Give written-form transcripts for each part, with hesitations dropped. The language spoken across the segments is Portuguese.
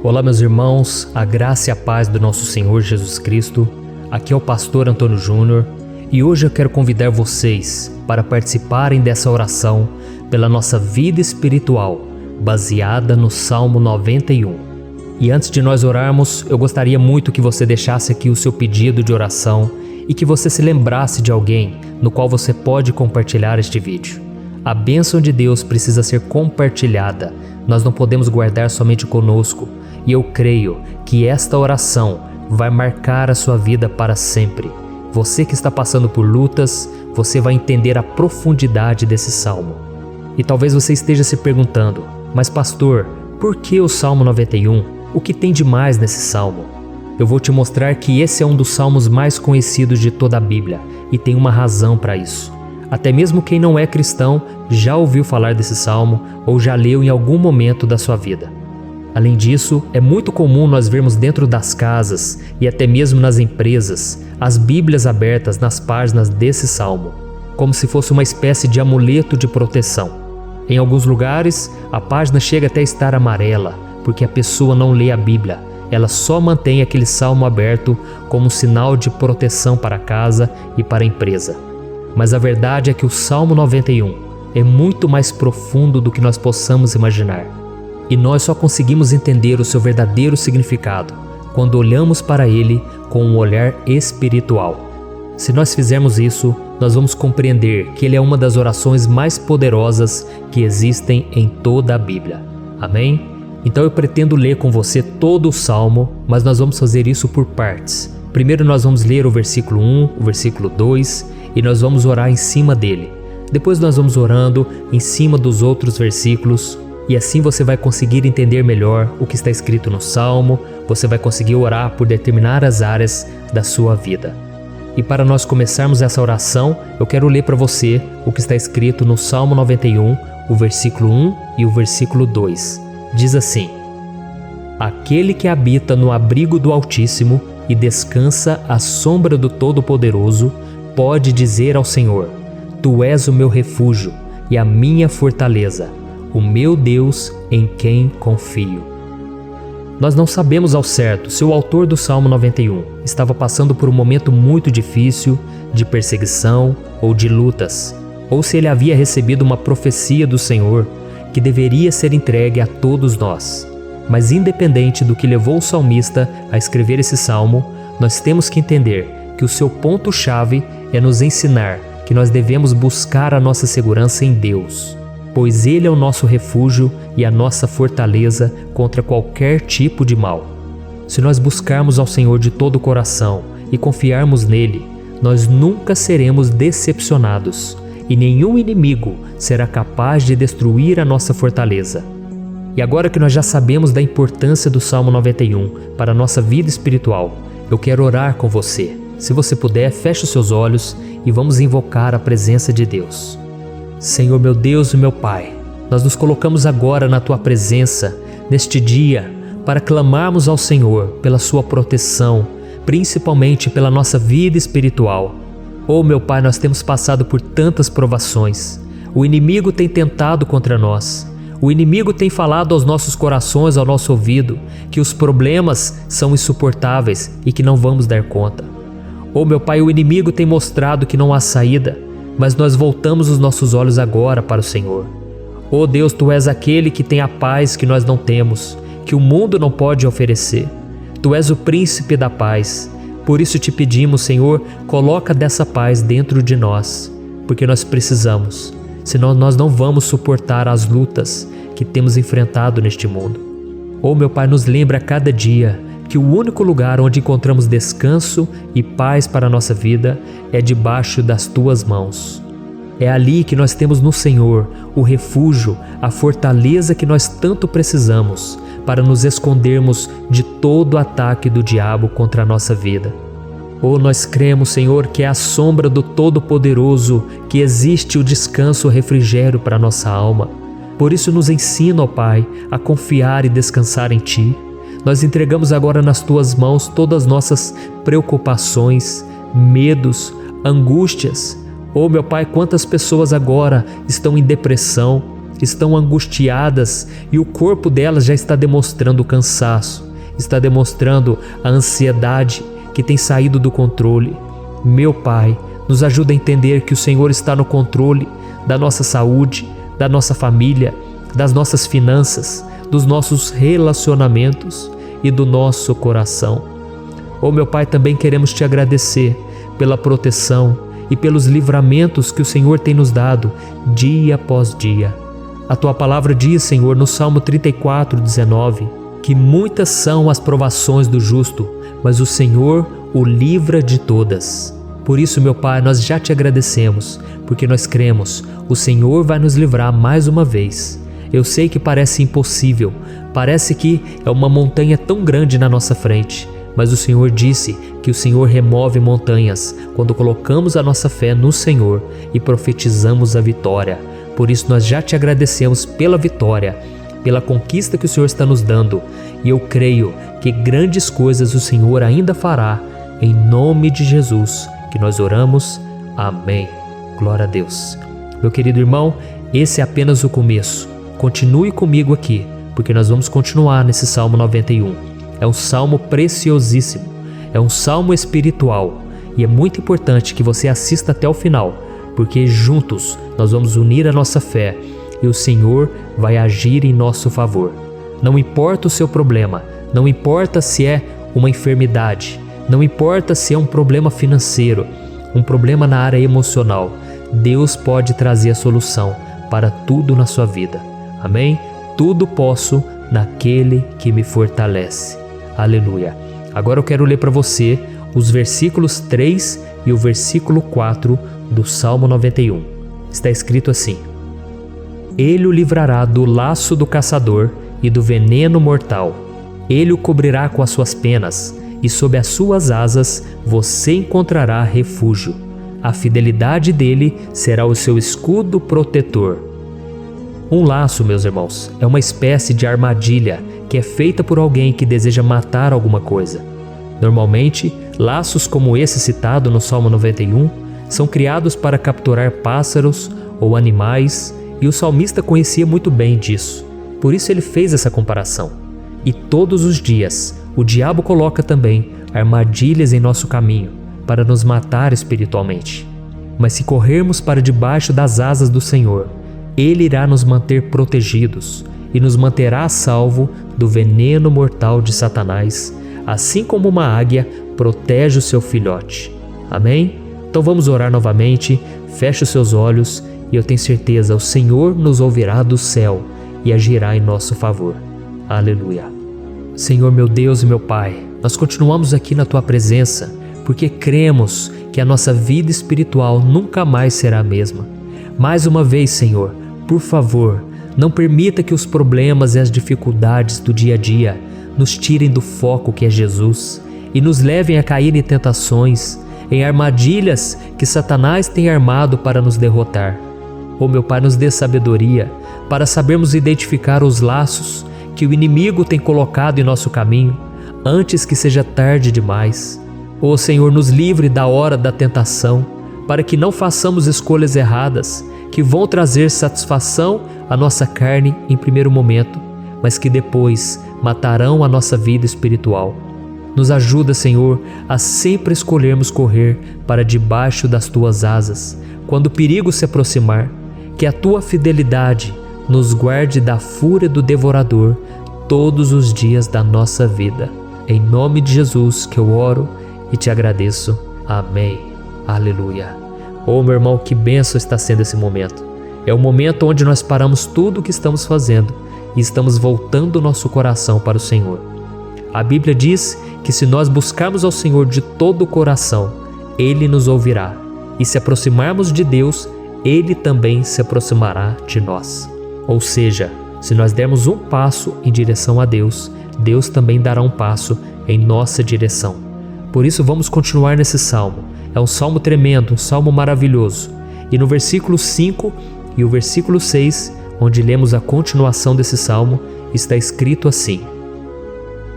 Olá, meus irmãos, a graça e a paz do nosso Senhor Jesus Cristo. Aqui é o pastor Antônio Júnior e hoje eu quero convidar vocês para participarem dessa oração pela nossa vida espiritual, baseada no Salmo 91. E antes de nós orarmos, eu gostaria muito que você deixasse aqui o seu pedido de oração e que você se lembrasse de alguém no qual você pode compartilhar este vídeo. A bênção de Deus precisa ser compartilhada, nós não podemos guardar somente conosco. E eu creio que esta oração vai marcar a sua vida para sempre. Você que está passando por lutas, você vai entender a profundidade desse salmo. E talvez você esteja se perguntando, mas pastor, por que o Salmo 91? O que tem de mais nesse salmo? Eu vou te mostrar que esse é um dos salmos mais conhecidos de toda a Bíblia e tem uma razão para isso. Até mesmo quem não é cristão já ouviu falar desse salmo ou já leu em algum momento da sua vida. Além disso, é muito comum nós vermos dentro das casas e até mesmo nas empresas as Bíblias abertas nas páginas desse salmo, como se fosse uma espécie de amuleto de proteção. Em alguns lugares, a página chega até a estar amarela, porque a pessoa não lê a Bíblia, ela só mantém aquele salmo aberto como sinal de proteção para a casa e para a empresa. Mas a verdade é que o Salmo 91 é muito mais profundo do que nós possamos imaginar. E nós só conseguimos entender o seu verdadeiro significado quando olhamos para ele com um olhar espiritual. Se nós fizermos isso, nós vamos compreender que ele é uma das orações mais poderosas que existem em toda a Bíblia. Amém? Então eu pretendo ler com você todo o Salmo, mas nós vamos fazer isso por partes. Primeiro nós vamos ler o versículo 1, o versículo 2 e nós vamos orar em cima dele. Depois nós vamos orando em cima dos outros versículos. E assim você vai conseguir entender melhor o que está escrito no Salmo, você vai conseguir orar por determinadas áreas da sua vida. E para nós começarmos essa oração, eu quero ler para você o que está escrito no Salmo 91, o versículo 1 e o versículo 2. Diz assim: Aquele que habita no abrigo do Altíssimo e descansa à sombra do Todo-Poderoso, pode dizer ao Senhor: Tu és o meu refúgio e a minha fortaleza, o meu Deus em quem confio. Nós não sabemos ao certo se o autor do Salmo 91 estava passando por um momento muito difícil, de perseguição ou de lutas, ou se ele havia recebido uma profecia do Senhor que deveria ser entregue a todos nós. Mas independente do que levou o salmista a escrever esse salmo, nós temos que entender que o seu ponto-chave é nos ensinar que nós devemos buscar a nossa segurança em Deus, pois Ele é o nosso refúgio e a nossa fortaleza contra qualquer tipo de mal. Se nós buscarmos ao Senhor de todo o coração e confiarmos nele, nós nunca seremos decepcionados e nenhum inimigo será capaz de destruir a nossa fortaleza. E agora que nós já sabemos da importância do Salmo 91 para a nossa vida espiritual, eu quero orar com você. Se você puder, feche os seus olhos e vamos invocar a presença de Deus. Senhor meu Deus e meu Pai, nós nos colocamos agora na Tua presença, neste dia, para clamarmos ao Senhor pela Sua proteção, principalmente pela nossa vida espiritual. Oh meu Pai, nós temos passado por tantas provações, o inimigo tem tentado contra nós, o inimigo tem falado aos nossos corações, ao nosso ouvido, que os problemas são insuportáveis e que não vamos dar conta. Oh meu Pai, o inimigo tem mostrado que não há saída, mas nós voltamos os nossos olhos agora para o Senhor. Oh Deus, Tu és aquele que tem a paz que nós não temos, que o mundo não pode oferecer. Tu és o príncipe da paz. Por isso te pedimos, Senhor, coloca dessa paz dentro de nós, porque nós precisamos, senão nós não vamos suportar as lutas que temos enfrentado neste mundo. Oh meu Pai, nos lembra a cada dia que o único lugar onde encontramos descanso e paz para a nossa vida é debaixo das Tuas mãos. É ali que nós temos no Senhor o refúgio, a fortaleza que nós tanto precisamos para nos escondermos de todo ataque do diabo contra a nossa vida. Oh, nós cremos, Senhor, que é à sombra do Todo-Poderoso que existe o descanso, o refrigério para a nossa alma. Por isso nos ensina, ó Pai, a confiar e descansar em Ti. Nós entregamos agora nas Tuas mãos todas as nossas preocupações, medos, angústias. Oh meu Pai, quantas pessoas agora estão em depressão, estão angustiadas e o corpo delas já está demonstrando o cansaço, está demonstrando a ansiedade que tem saído do controle. Meu Pai, nos ajuda a entender que o Senhor está no controle da nossa saúde, da nossa família, das nossas finanças, dos nossos relacionamentos e do nosso coração. Oh, meu Pai, também queremos te agradecer pela proteção e pelos livramentos que o Senhor tem nos dado dia após dia. A tua palavra diz, Senhor, no Salmo 34:19, que muitas são as provações do justo, mas o Senhor o livra de todas. Por isso, meu Pai, nós já te agradecemos, porque nós cremos, o Senhor vai nos livrar mais uma vez. Eu sei que parece impossível, parece que é uma montanha tão grande na nossa frente, mas o Senhor disse que o Senhor remove montanhas quando colocamos a nossa fé no Senhor e profetizamos a vitória. Por isso nós já te agradecemos pela vitória, pela conquista que o Senhor está nos dando, e eu creio que grandes coisas o Senhor ainda fará. Em nome de Jesus que nós oramos. Amém. Glória a Deus. Meu querido irmão, esse é apenas o começo. Continue comigo aqui, porque nós vamos continuar nesse Salmo 91. É um salmo preciosíssimo, é um salmo espiritual, e é muito importante que você assista até o final, porque juntos nós vamos unir a nossa fé e o Senhor vai agir em nosso favor. Não importa o seu problema, não importa se é uma enfermidade, não importa se é um problema financeiro, um problema na área emocional, Deus pode trazer a solução para tudo na sua vida. Amém? Tudo posso naquele que me fortalece. Aleluia. Agora eu quero ler para você os versículos 3 e o versículo 4 do Salmo 91. Está escrito assim: Ele o livrará do laço do caçador e do veneno mortal. Ele o cobrirá com as suas penas, e sob as suas asas você encontrará refúgio. A fidelidade dele será o seu escudo protetor. Um laço, meus irmãos, é uma espécie de armadilha que é feita por alguém que deseja matar alguma coisa. Normalmente, laços como esse citado no Salmo 91 são criados para capturar pássaros ou animais, e o salmista conhecia muito bem disso. Por isso ele fez essa comparação. E todos os dias, o diabo coloca também armadilhas em nosso caminho para nos matar espiritualmente. Mas se corrermos para debaixo das asas do Senhor, Ele irá nos manter protegidos e nos manterá a salvo do veneno mortal de Satanás, assim como uma águia protege o seu filhote. Amém? Então vamos orar novamente, feche os seus olhos e eu tenho certeza, o Senhor nos ouvirá do céu e agirá em nosso favor. Aleluia. Senhor, meu Deus e meu Pai, nós continuamos aqui na Tua presença porque cremos que a nossa vida espiritual nunca mais será a mesma. Mais uma vez, Senhor, por favor, não permita que os problemas e as dificuldades do dia a dia nos tirem do foco que é Jesus e nos levem a cair em tentações, em armadilhas que Satanás tem armado para nos derrotar. Oh, meu Pai, nos dê sabedoria para sabermos identificar os laços que o inimigo tem colocado em nosso caminho antes que seja tarde demais. Oh, Senhor, nos livre da hora da tentação, para que não façamos escolhas erradas que vão trazer satisfação à nossa carne em primeiro momento, mas que depois matarão a nossa vida espiritual. Nos ajuda, Senhor, a sempre escolhermos correr para debaixo das Tuas asas, quando o perigo se aproximar, que a Tua fidelidade nos guarde da fúria do devorador todos os dias da nossa vida. Em nome de Jesus que eu oro e te agradeço. Amém. Aleluia. Oh, meu irmão, que bênção está sendo esse momento. É o momento onde nós paramos tudo o que estamos fazendo e estamos voltando o nosso coração para o Senhor. A Bíblia diz que se nós buscarmos ao Senhor de todo o coração, Ele nos ouvirá. E se aproximarmos de Deus, Ele também se aproximará de nós. Ou seja, se nós dermos um passo em direção a Deus, Deus também dará um passo em nossa direção. Por isso vamos continuar nesse salmo. É um salmo tremendo, um salmo maravilhoso. E no versículo 5 e o versículo 6, onde lemos a continuação desse salmo, está escrito assim: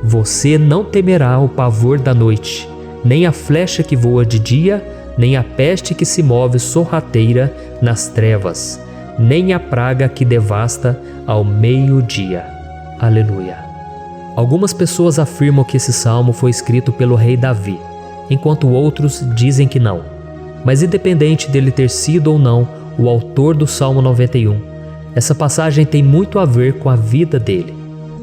Você não temerá o pavor da noite, nem a flecha que voa de dia, nem a peste que se move sorrateira nas trevas, nem a praga que devasta ao meio-dia. Aleluia. Algumas pessoas afirmam que esse salmo foi escrito pelo rei Davi, enquanto outros dizem que não. Mas independente dele ter sido ou não o autor do Salmo 91, essa passagem tem muito a ver com a vida dele.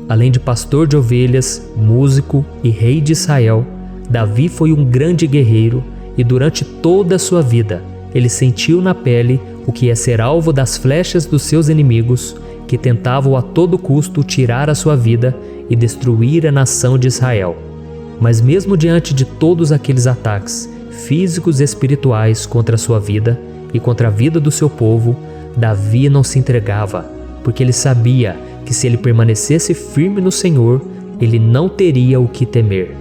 Além de pastor de ovelhas, músico e rei de Israel, Davi foi um grande guerreiro e durante toda a sua vida ele sentiu na pele o que é ser alvo das flechas dos seus inimigos que tentavam a todo custo tirar a sua vida e destruir a nação de Israel. Mas mesmo diante de todos aqueles ataques físicos e espirituais contra a sua vida e contra a vida do seu povo, Davi não se entregava, porque ele sabia que se ele permanecesse firme no Senhor, ele não teria o que temer.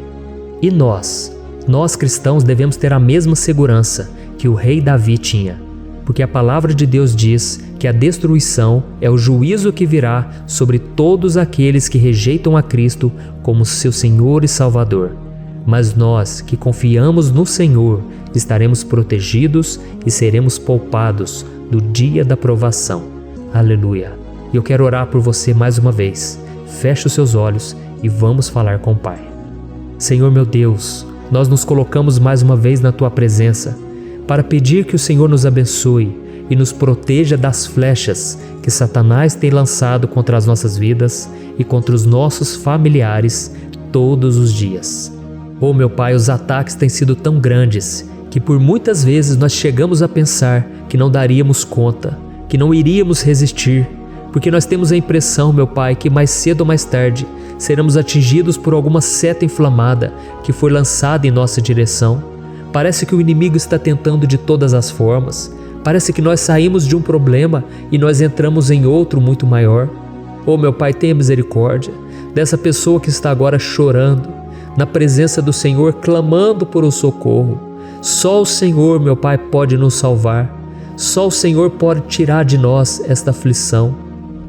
E nós cristãos devemos ter a mesma segurança que o rei Davi tinha, porque a palavra de Deus diz que a destruição é o juízo que virá sobre todos aqueles que rejeitam a Cristo como seu Senhor e Salvador. Mas nós que confiamos no Senhor estaremos protegidos e seremos poupados do dia da provação. Aleluia! E eu quero orar por você mais uma vez. Feche os seus olhos e vamos falar com o Pai. Senhor meu Deus, nós nos colocamos mais uma vez na Tua presença para pedir que o Senhor nos abençoe e nos proteja das flechas que Satanás tem lançado contra as nossas vidas e contra os nossos familiares todos os dias. Oh meu Pai, os ataques têm sido tão grandes que por muitas vezes nós chegamos a pensar que não daríamos conta, que não iríamos resistir, porque nós temos a impressão, meu Pai, que mais cedo ou mais tarde seremos atingidos por alguma seta inflamada que foi lançada em nossa direção. Parece que o inimigo está tentando de todas as formas. Parece que nós saímos de um problema e nós entramos em outro muito maior. Oh meu Pai, tenha misericórdia dessa pessoa que está agora chorando, na presença do Senhor, clamando por um socorro. Só o Senhor, meu Pai, pode nos salvar. Só o Senhor pode tirar de nós esta aflição.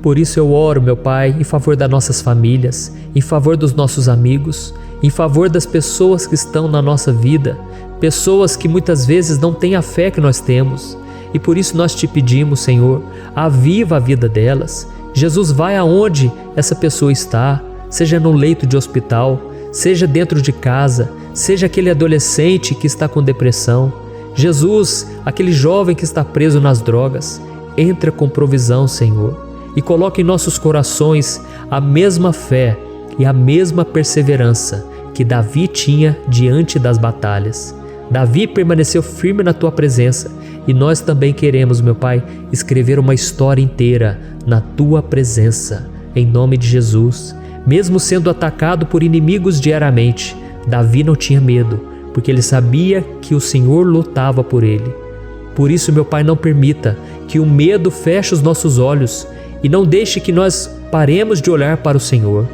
Por isso eu oro, meu Pai, em favor das nossas famílias, em favor dos nossos amigos, em favor das pessoas que estão na nossa vida, pessoas que muitas vezes não têm a fé que nós temos. E por isso nós te pedimos, Senhor, aviva a vida delas. Jesus, vai aonde essa pessoa está, seja no leito de hospital, seja dentro de casa, seja aquele adolescente que está com depressão. Jesus, aquele jovem que está preso nas drogas, entra com provisão, Senhor, e coloca em nossos corações a mesma fé e a mesma perseverança que Davi tinha diante das batalhas. Davi permaneceu firme na Tua presença e nós também queremos, meu Pai, escrever uma história inteira na Tua presença, em nome de Jesus. Mesmo sendo atacado por inimigos diariamente, Davi não tinha medo, porque ele sabia que o Senhor lutava por ele. Por isso, meu Pai, não permita que o medo feche os nossos olhos e não deixe que nós paremos de olhar para o Senhor.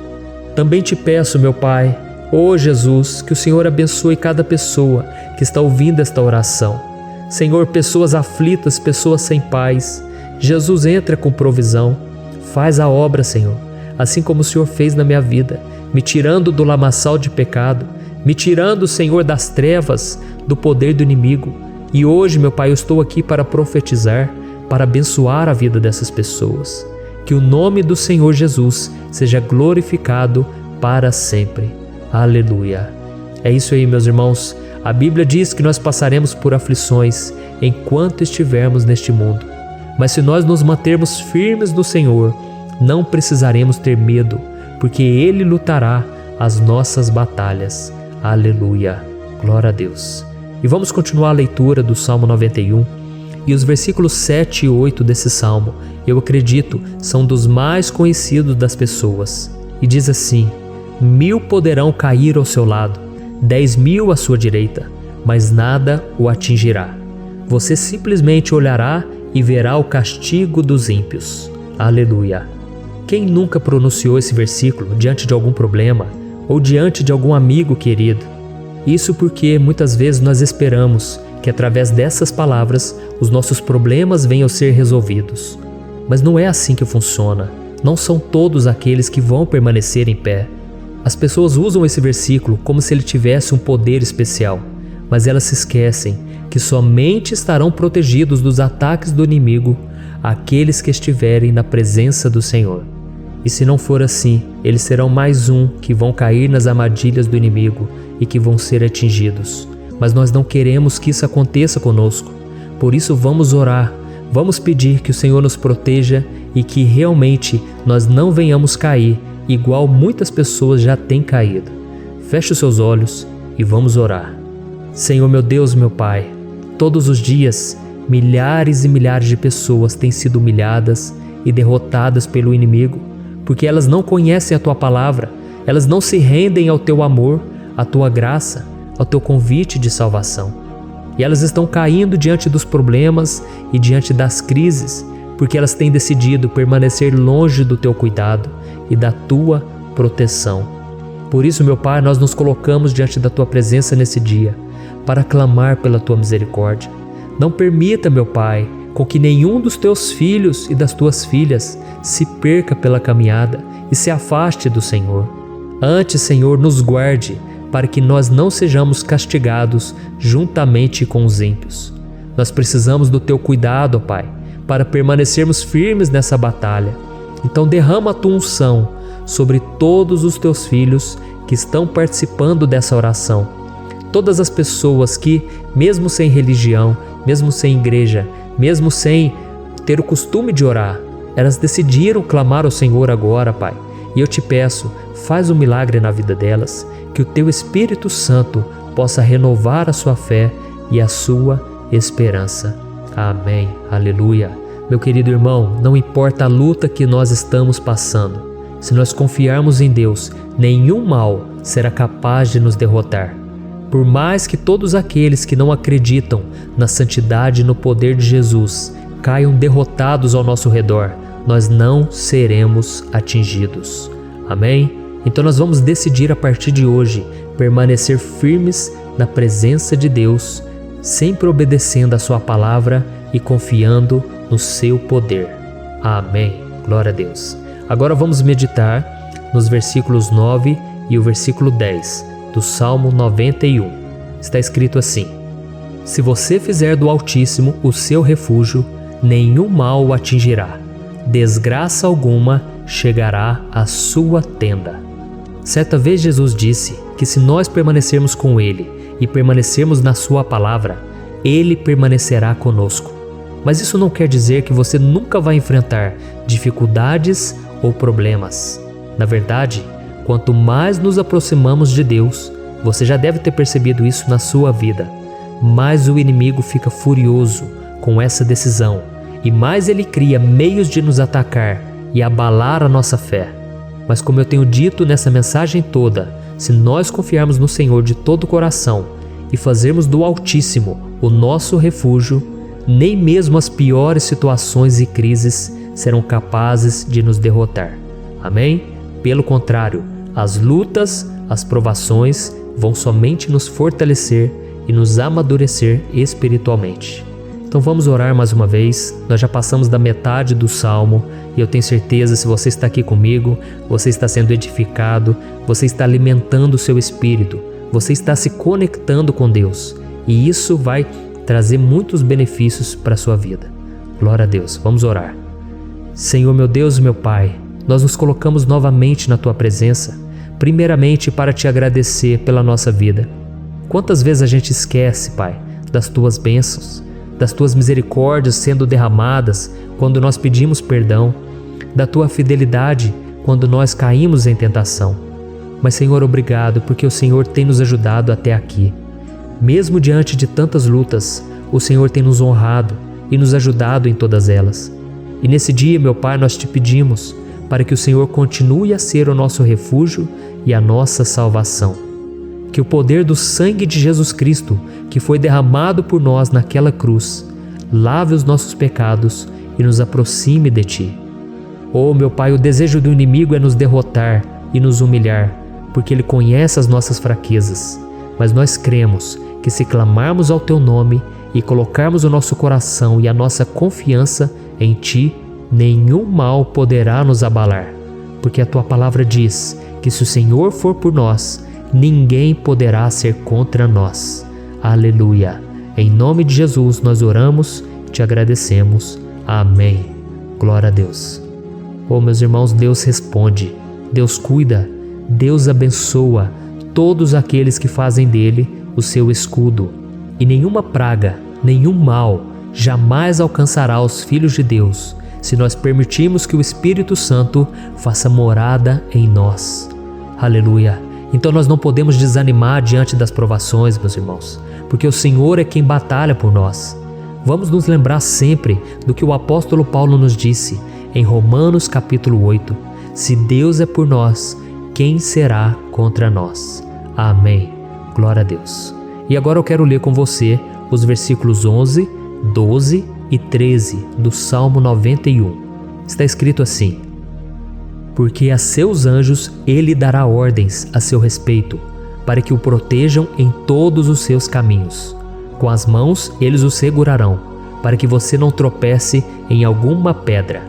Também te peço, meu Pai, ó Jesus, que o Senhor abençoe cada pessoa que está ouvindo esta oração. Senhor, pessoas aflitas, pessoas sem paz. Jesus, entra com provisão. Faz a obra, Senhor, assim como o Senhor fez na minha vida, me tirando do lamaçal de pecado, me tirando, Senhor, das trevas, do poder do inimigo. E hoje, meu Pai, eu estou aqui para profetizar, para abençoar a vida dessas pessoas. Que o nome do Senhor Jesus seja glorificado para sempre. Aleluia. É isso aí, meus irmãos. A Bíblia diz que nós passaremos por aflições enquanto estivermos neste mundo. Mas se nós nos mantermos firmes no Senhor, não precisaremos ter medo, porque Ele lutará as nossas batalhas. Aleluia. Glória a Deus. E vamos continuar a leitura do Salmo 91. E os versículos 7 e 8 desse salmo, eu acredito, são dos mais conhecidos das pessoas. E diz assim: 1000 poderão cair ao seu lado, 10.000 à sua direita, mas nada o atingirá. Você simplesmente olhará e verá o castigo dos ímpios. Aleluia. Quem nunca pronunciou esse versículo diante de algum problema ou diante de algum amigo querido? Isso porque muitas vezes nós esperamos que através dessas palavras os nossos problemas venham a ser resolvidos. Mas não é assim que funciona. Não são todos aqueles que vão permanecer em pé. As pessoas usam esse versículo como se ele tivesse um poder especial, mas elas se esquecem que somente estarão protegidos dos ataques do inimigo àqueles que estiverem na presença do Senhor. E se não for assim, eles serão mais um que vão cair nas armadilhas do inimigo e que vão ser atingidos. Mas nós não queremos que isso aconteça conosco. Por isso vamos orar, vamos pedir que o Senhor nos proteja e que realmente nós não venhamos cair, igual muitas pessoas já têm caído. Feche os seus olhos e vamos orar. Senhor meu Deus, meu Pai, todos os dias, milhares e milhares de pessoas têm sido humilhadas e derrotadas pelo inimigo, porque elas não conhecem a Tua palavra, elas não se rendem ao Teu amor, à Tua graça, ao Teu convite de salvação. E elas estão caindo diante dos problemas e diante das crises, porque elas têm decidido permanecer longe do Teu cuidado e da Tua proteção. Por isso, meu Pai, nós nos colocamos diante da Tua presença nesse dia, para clamar pela Tua misericórdia. Não permita, meu Pai, com que nenhum dos Teus filhos e das Tuas filhas se perca pela caminhada e se afaste do Senhor. Antes, Senhor, nos guarde, para que nós não sejamos castigados juntamente com os ímpios. Nós precisamos do Teu cuidado, ó Pai, para permanecermos firmes nessa batalha. Então derrama a Tua unção sobre todos os Teus filhos que estão participando dessa oração. Todas as pessoas que, mesmo sem religião, mesmo sem igreja, mesmo sem ter o costume de orar, elas decidiram clamar ao Senhor agora, Pai. E eu te peço, faz um milagre na vida delas, que o Teu Espírito Santo possa renovar a sua fé e a sua esperança. Amém. Aleluia. Meu querido irmão, não importa a luta que nós estamos passando, se nós confiarmos em Deus, nenhum mal será capaz de nos derrotar. Por mais que todos aqueles que não acreditam na santidade e no poder de Jesus caiam derrotados ao nosso redor, nós não seremos atingidos. Amém? Então nós vamos decidir a partir de hoje permanecer firmes na presença de Deus, sempre obedecendo a Sua palavra e confiando no Seu poder. Amém. Glória a Deus. Agora vamos meditar nos versículos 9 e o versículo 10 do Salmo 91. Está escrito assim: Se você fizer do Altíssimo o seu refúgio, nenhum mal o atingirá, desgraça alguma chegará à sua tenda. Certa vez Jesus disse que se nós permanecermos com Ele e permanecermos na Sua palavra, Ele permanecerá conosco. Mas isso não quer dizer que você nunca vai enfrentar dificuldades ou problemas. Na verdade, quanto mais nos aproximamos de Deus, você já deve ter percebido isso na sua vida, mais o inimigo fica furioso com essa decisão e mais ele cria meios de nos atacar e abalar a nossa fé. Mas como eu tenho dito nessa mensagem toda, se nós confiarmos no Senhor de todo o coração e fazermos do Altíssimo o nosso refúgio, nem mesmo as piores situações e crises serão capazes de nos derrotar. Amém? Pelo contrário, as lutas, as provações vão somente nos fortalecer e nos amadurecer espiritualmente. Então vamos orar mais uma vez. Nós já passamos da metade do Salmo e eu tenho certeza, se você está aqui comigo, você está sendo edificado, você está alimentando o seu espírito, você está se conectando com Deus e isso vai trazer muitos benefícios para a sua vida. Glória a Deus. Vamos orar. Senhor meu Deus e meu Pai, nós nos colocamos novamente na Tua presença, primeiramente para Te agradecer pela nossa vida. Quantas vezes a gente esquece, Pai, das Tuas bênçãos, das Tuas misericórdias sendo derramadas quando nós pedimos perdão, da Tua fidelidade quando nós caímos em tentação. Mas, Senhor, obrigado, porque o Senhor tem nos ajudado até aqui. Mesmo diante de tantas lutas, o Senhor tem nos honrado e nos ajudado em todas elas. E nesse dia, meu Pai, nós Te pedimos para que o Senhor continue a ser o nosso refúgio e a nossa salvação. Que o poder do sangue de Jesus Cristo, que foi derramado por nós naquela cruz, lave os nossos pecados e nos aproxime de Ti. Oh, meu Pai, o desejo do inimigo é nos derrotar e nos humilhar, porque ele conhece as nossas fraquezas. Mas nós cremos que se clamarmos ao Teu nome e colocarmos o nosso coração e a nossa confiança em Ti, nenhum mal poderá nos abalar, porque a Tua palavra diz que se o Senhor for por nós, ninguém poderá ser contra nós. Aleluia! Em nome de Jesus nós oramos e Te agradecemos. Amém. Glória a Deus. Oh, meus irmãos, Deus responde, Deus cuida, Deus abençoa todos aqueles que fazem dele o seu escudo. E nenhuma praga, nenhum mal jamais alcançará os filhos de Deus, se nós permitirmos que o Espírito Santo faça morada em nós. Aleluia! Então nós não podemos desanimar diante das provações, meus irmãos, porque o Senhor é quem batalha por nós. Vamos nos lembrar sempre do que o apóstolo Paulo nos disse em Romanos capítulo 8. Se Deus é por nós, quem será contra nós? Amém. Glória a Deus. E agora eu quero ler com você os versículos 11, 12 e 13 do Salmo 91. Está escrito assim: porque a seus anjos ele dará ordens a seu respeito, para que o protejam em todos os seus caminhos. Com as mãos eles o segurarão, para que você não tropece em alguma pedra.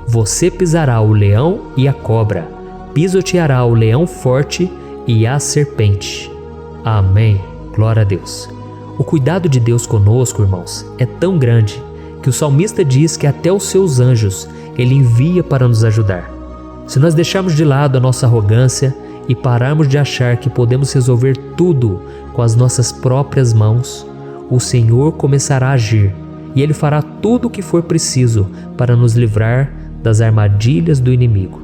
Você pisará o leão e a cobra, pisoteará o leão forte e a serpente. Amém. Glória a Deus. O cuidado de Deus conosco, irmãos, é tão grande que o salmista diz que até os seus anjos ele envia para nos ajudar. Se nós deixarmos de lado a nossa arrogância e pararmos de achar que podemos resolver tudo com as nossas próprias mãos, o Senhor começará a agir e Ele fará tudo o que for preciso para nos livrar das armadilhas do inimigo.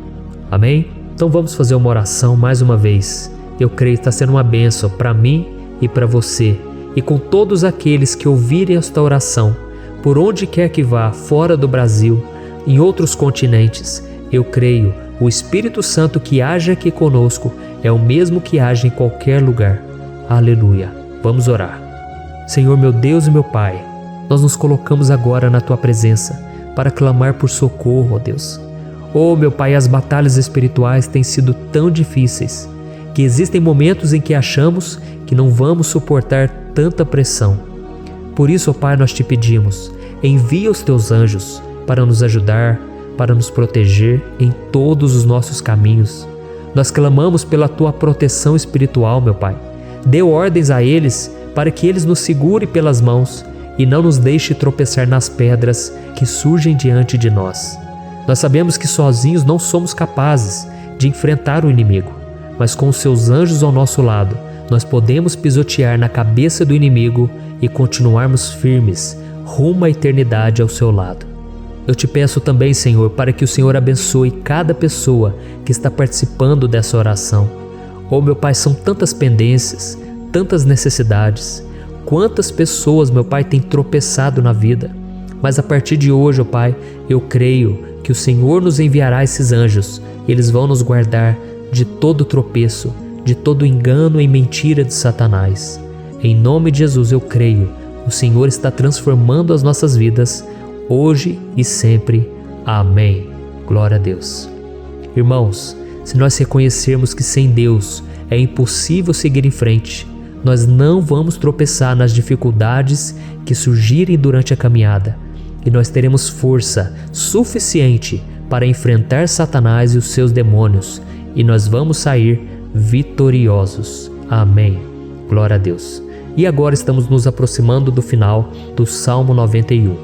Amém? Então vamos fazer uma oração mais uma vez. Eu creio que está sendo uma bênção para mim e para você, e com todos aqueles que ouvirem esta oração, por onde quer que vá, fora do Brasil, em outros continentes. Eu creio, o Espírito Santo que age aqui conosco é o mesmo que age em qualquer lugar. Aleluia. Vamos orar. Senhor, meu Deus e meu Pai, nós nos colocamos agora na Tua presença para clamar por socorro, ó Deus. Oh, meu Pai, as batalhas espirituais têm sido tão difíceis que existem momentos em que achamos que não vamos suportar tanta pressão. Por isso, ó Pai, nós te pedimos, envia os Teus anjos para nos ajudar, para nos proteger em todos os nossos caminhos. Nós clamamos pela Tua proteção espiritual, meu Pai. Dê ordens a eles para que eles nos segurem pelas mãos e não nos deixe tropeçar nas pedras que surgem diante de nós. Nós sabemos que sozinhos não somos capazes de enfrentar o inimigo, mas com os Seus anjos ao nosso lado, nós podemos pisotear na cabeça do inimigo e continuarmos firmes rumo à eternidade ao Seu lado. Eu te peço também, Senhor, para que o Senhor abençoe cada pessoa que está participando dessa oração. Oh, meu Pai, são tantas pendências, tantas necessidades. Quantas pessoas, meu Pai, têm tropeçado na vida. Mas a partir de hoje, ó Pai, eu creio que o Senhor nos enviará esses anjos. Eles vão nos guardar de todo tropeço, de todo engano e mentira de Satanás. Em nome de Jesus eu creio, o Senhor está transformando as nossas vidas, hoje e sempre. Amém. Glória a Deus. Irmãos, se nós reconhecermos que sem Deus é impossível seguir em frente, nós não vamos tropeçar nas dificuldades que surgirem durante a caminhada, e nós teremos força suficiente para enfrentar Satanás e os seus demônios, e nós vamos sair vitoriosos. Amém. Glória a Deus. E agora estamos nos aproximando do final do Salmo 91.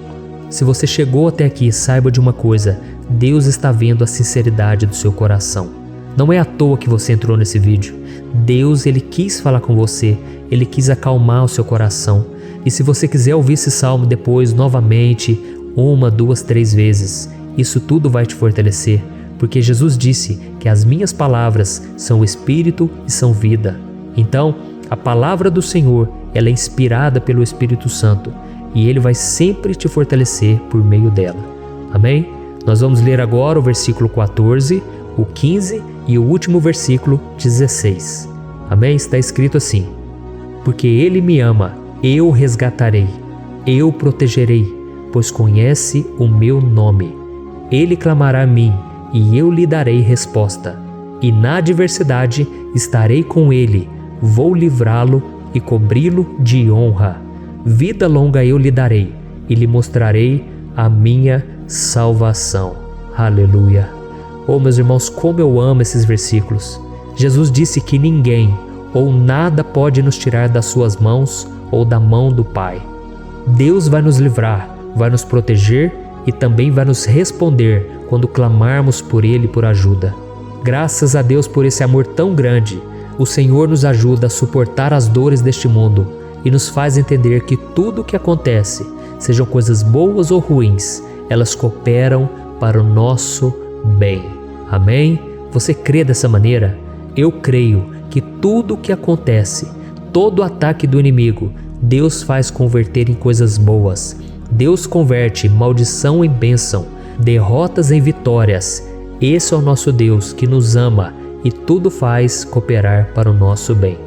Se você chegou até aqui, saiba de uma coisa: Deus está vendo a sinceridade do seu coração. Não é à toa que você entrou nesse vídeo. Deus, Ele quis falar com você, Ele quis acalmar o seu coração. E se você quiser ouvir esse salmo depois, novamente, 1, 2, 3 vezes, isso tudo vai te fortalecer, porque Jesus disse que as minhas palavras são espírito e são vida. Então, a palavra do Senhor, ela é inspirada pelo Espírito Santo, e Ele vai sempre te fortalecer por meio dela. Amém? Nós vamos ler agora o versículo 14, o 15 e o último versículo 16. Amém? Está escrito assim: porque Ele me ama, eu o resgatarei, eu o protegerei, pois conhece o meu nome. Ele clamará a mim, e eu lhe darei resposta. E na adversidade estarei com ele, vou livrá-lo e cobri-lo de honra. Vida longa eu lhe darei, e lhe mostrarei a minha salvação. Aleluia. Oh, meus irmãos, como eu amo esses versículos. Jesus disse que ninguém ou nada pode nos tirar das suas mãos ou da mão do Pai. Deus vai nos livrar, vai nos proteger e também vai nos responder quando clamarmos por Ele por ajuda. Graças a Deus por esse amor tão grande, o Senhor nos ajuda a suportar as dores deste mundo e nos faz entender que tudo o que acontece, sejam coisas boas ou ruins, elas cooperam para o nosso bem. Amém? Você crê dessa maneira? Eu creio que tudo o que acontece, todo ataque do inimigo, Deus faz converter em coisas boas. Deus converte maldição em bênção, derrotas em vitórias. Esse é o nosso Deus que nos ama e tudo faz cooperar para o nosso bem.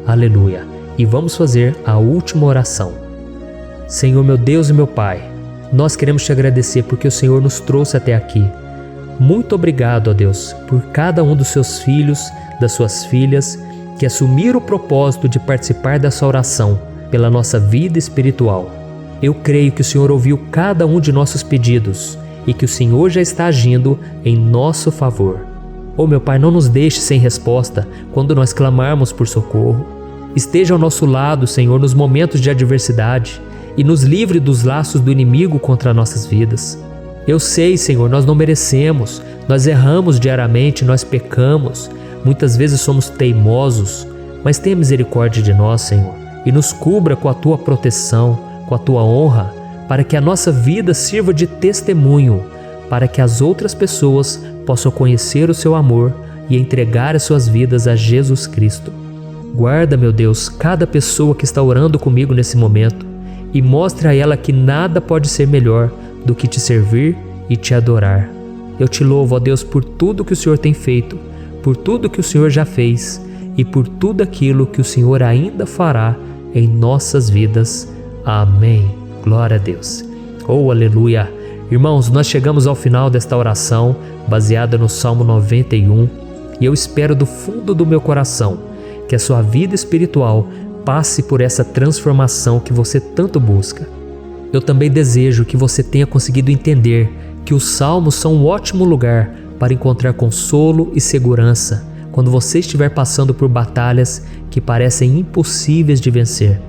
Aleluia! E vamos fazer a última oração. Senhor, meu Deus e meu Pai, nós queremos te agradecer porque o Senhor nos trouxe até aqui. Muito obrigado, ó Deus, por cada um dos seus filhos, das suas filhas, que assumiram o propósito de participar dessa oração pela nossa vida espiritual. Eu creio que o Senhor ouviu cada um de nossos pedidos e que o Senhor já está agindo em nosso favor. Oh, meu Pai, não nos deixe sem resposta quando nós clamarmos por socorro. Esteja ao nosso lado, Senhor, nos momentos de adversidade e nos livre dos laços do inimigo contra nossas vidas. Eu sei, Senhor, nós não merecemos, nós erramos diariamente, nós pecamos, muitas vezes somos teimosos, mas tenha misericórdia de nós, Senhor, e nos cubra com a Tua proteção, com a Tua honra, para que a nossa vida sirva de testemunho, para que as outras pessoas possam conhecer o Seu amor e entregar as suas vidas a Jesus Cristo. Guarda, meu Deus, cada pessoa que está orando comigo nesse momento e mostre a ela que nada pode ser melhor do que te servir e te adorar. Eu te louvo, ó Deus, por tudo que o Senhor tem feito, por tudo que o Senhor já fez e por tudo aquilo que o Senhor ainda fará em nossas vidas. Amém. Glória a Deus. Oh, aleluia. Irmãos, nós chegamos ao final desta oração baseada no Salmo 91 e eu espero do fundo do meu coração que a sua vida espiritual passe por essa transformação que você tanto busca. Eu também desejo que você tenha conseguido entender que os salmos são um ótimo lugar para encontrar consolo e segurança quando você estiver passando por batalhas que parecem impossíveis de vencer.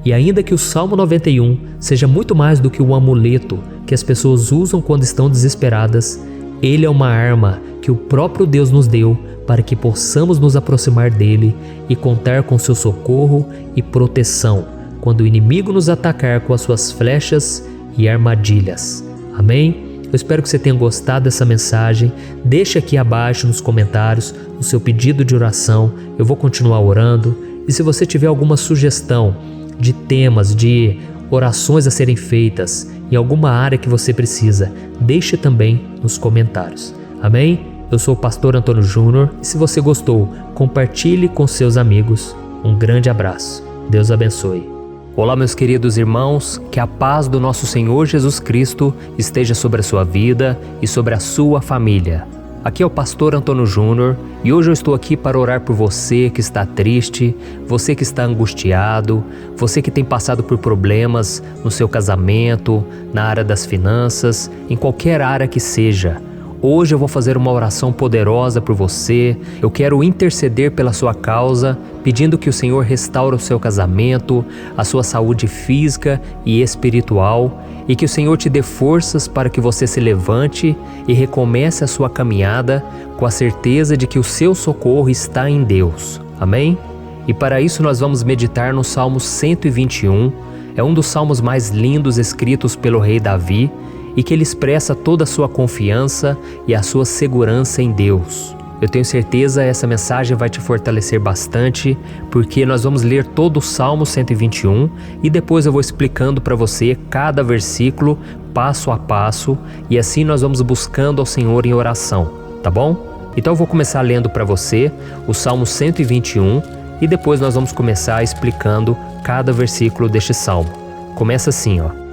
E ainda que o Salmo 91 seja muito mais do que um amuleto que as pessoas usam quando estão desesperadas, ele é uma arma que o próprio Deus nos deu para que possamos nos aproximar dele e contar com seu socorro e proteção quando o inimigo nos atacar com as suas flechas e armadilhas. Amém? Eu espero que você tenha gostado dessa mensagem. Deixe aqui abaixo nos comentários o seu pedido de oração. Eu vou continuar orando. E se você tiver alguma sugestão de temas, de orações a serem feitas em alguma área que você precisa, deixe também nos comentários. Amém? Eu sou o pastor Antônio Júnior e se você gostou, compartilhe com seus amigos. Um grande abraço. Deus abençoe. Olá, meus queridos irmãos, que a paz do nosso Senhor Jesus Cristo esteja sobre a sua vida e sobre a sua família. Aqui é o pastor Antônio Júnior e hoje eu estou aqui para orar por você que está triste, você que está angustiado, você que tem passado por problemas no seu casamento, na área das finanças, em qualquer área que seja. Hoje eu vou fazer uma oração poderosa por você. Eu quero interceder pela sua causa, pedindo que o Senhor restaure o seu casamento, a sua saúde física e espiritual, e que o Senhor te dê forças para que você se levante e recomece a sua caminhada com a certeza de que o seu socorro está em Deus. Amém? E para isso nós vamos meditar no Salmo 121. É um dos salmos mais lindos escritos pelo rei Davi, e que ele expressa toda a sua confiança e a sua segurança em Deus. Eu tenho certeza essa mensagem vai te fortalecer bastante, porque nós vamos ler todo o Salmo 121 e depois eu vou explicando para você cada versículo, passo a passo, e assim nós vamos buscando ao Senhor em oração, tá bom? Então eu vou começar lendo para você o Salmo 121 e depois nós vamos começar explicando cada versículo deste salmo. Começa assim, ó.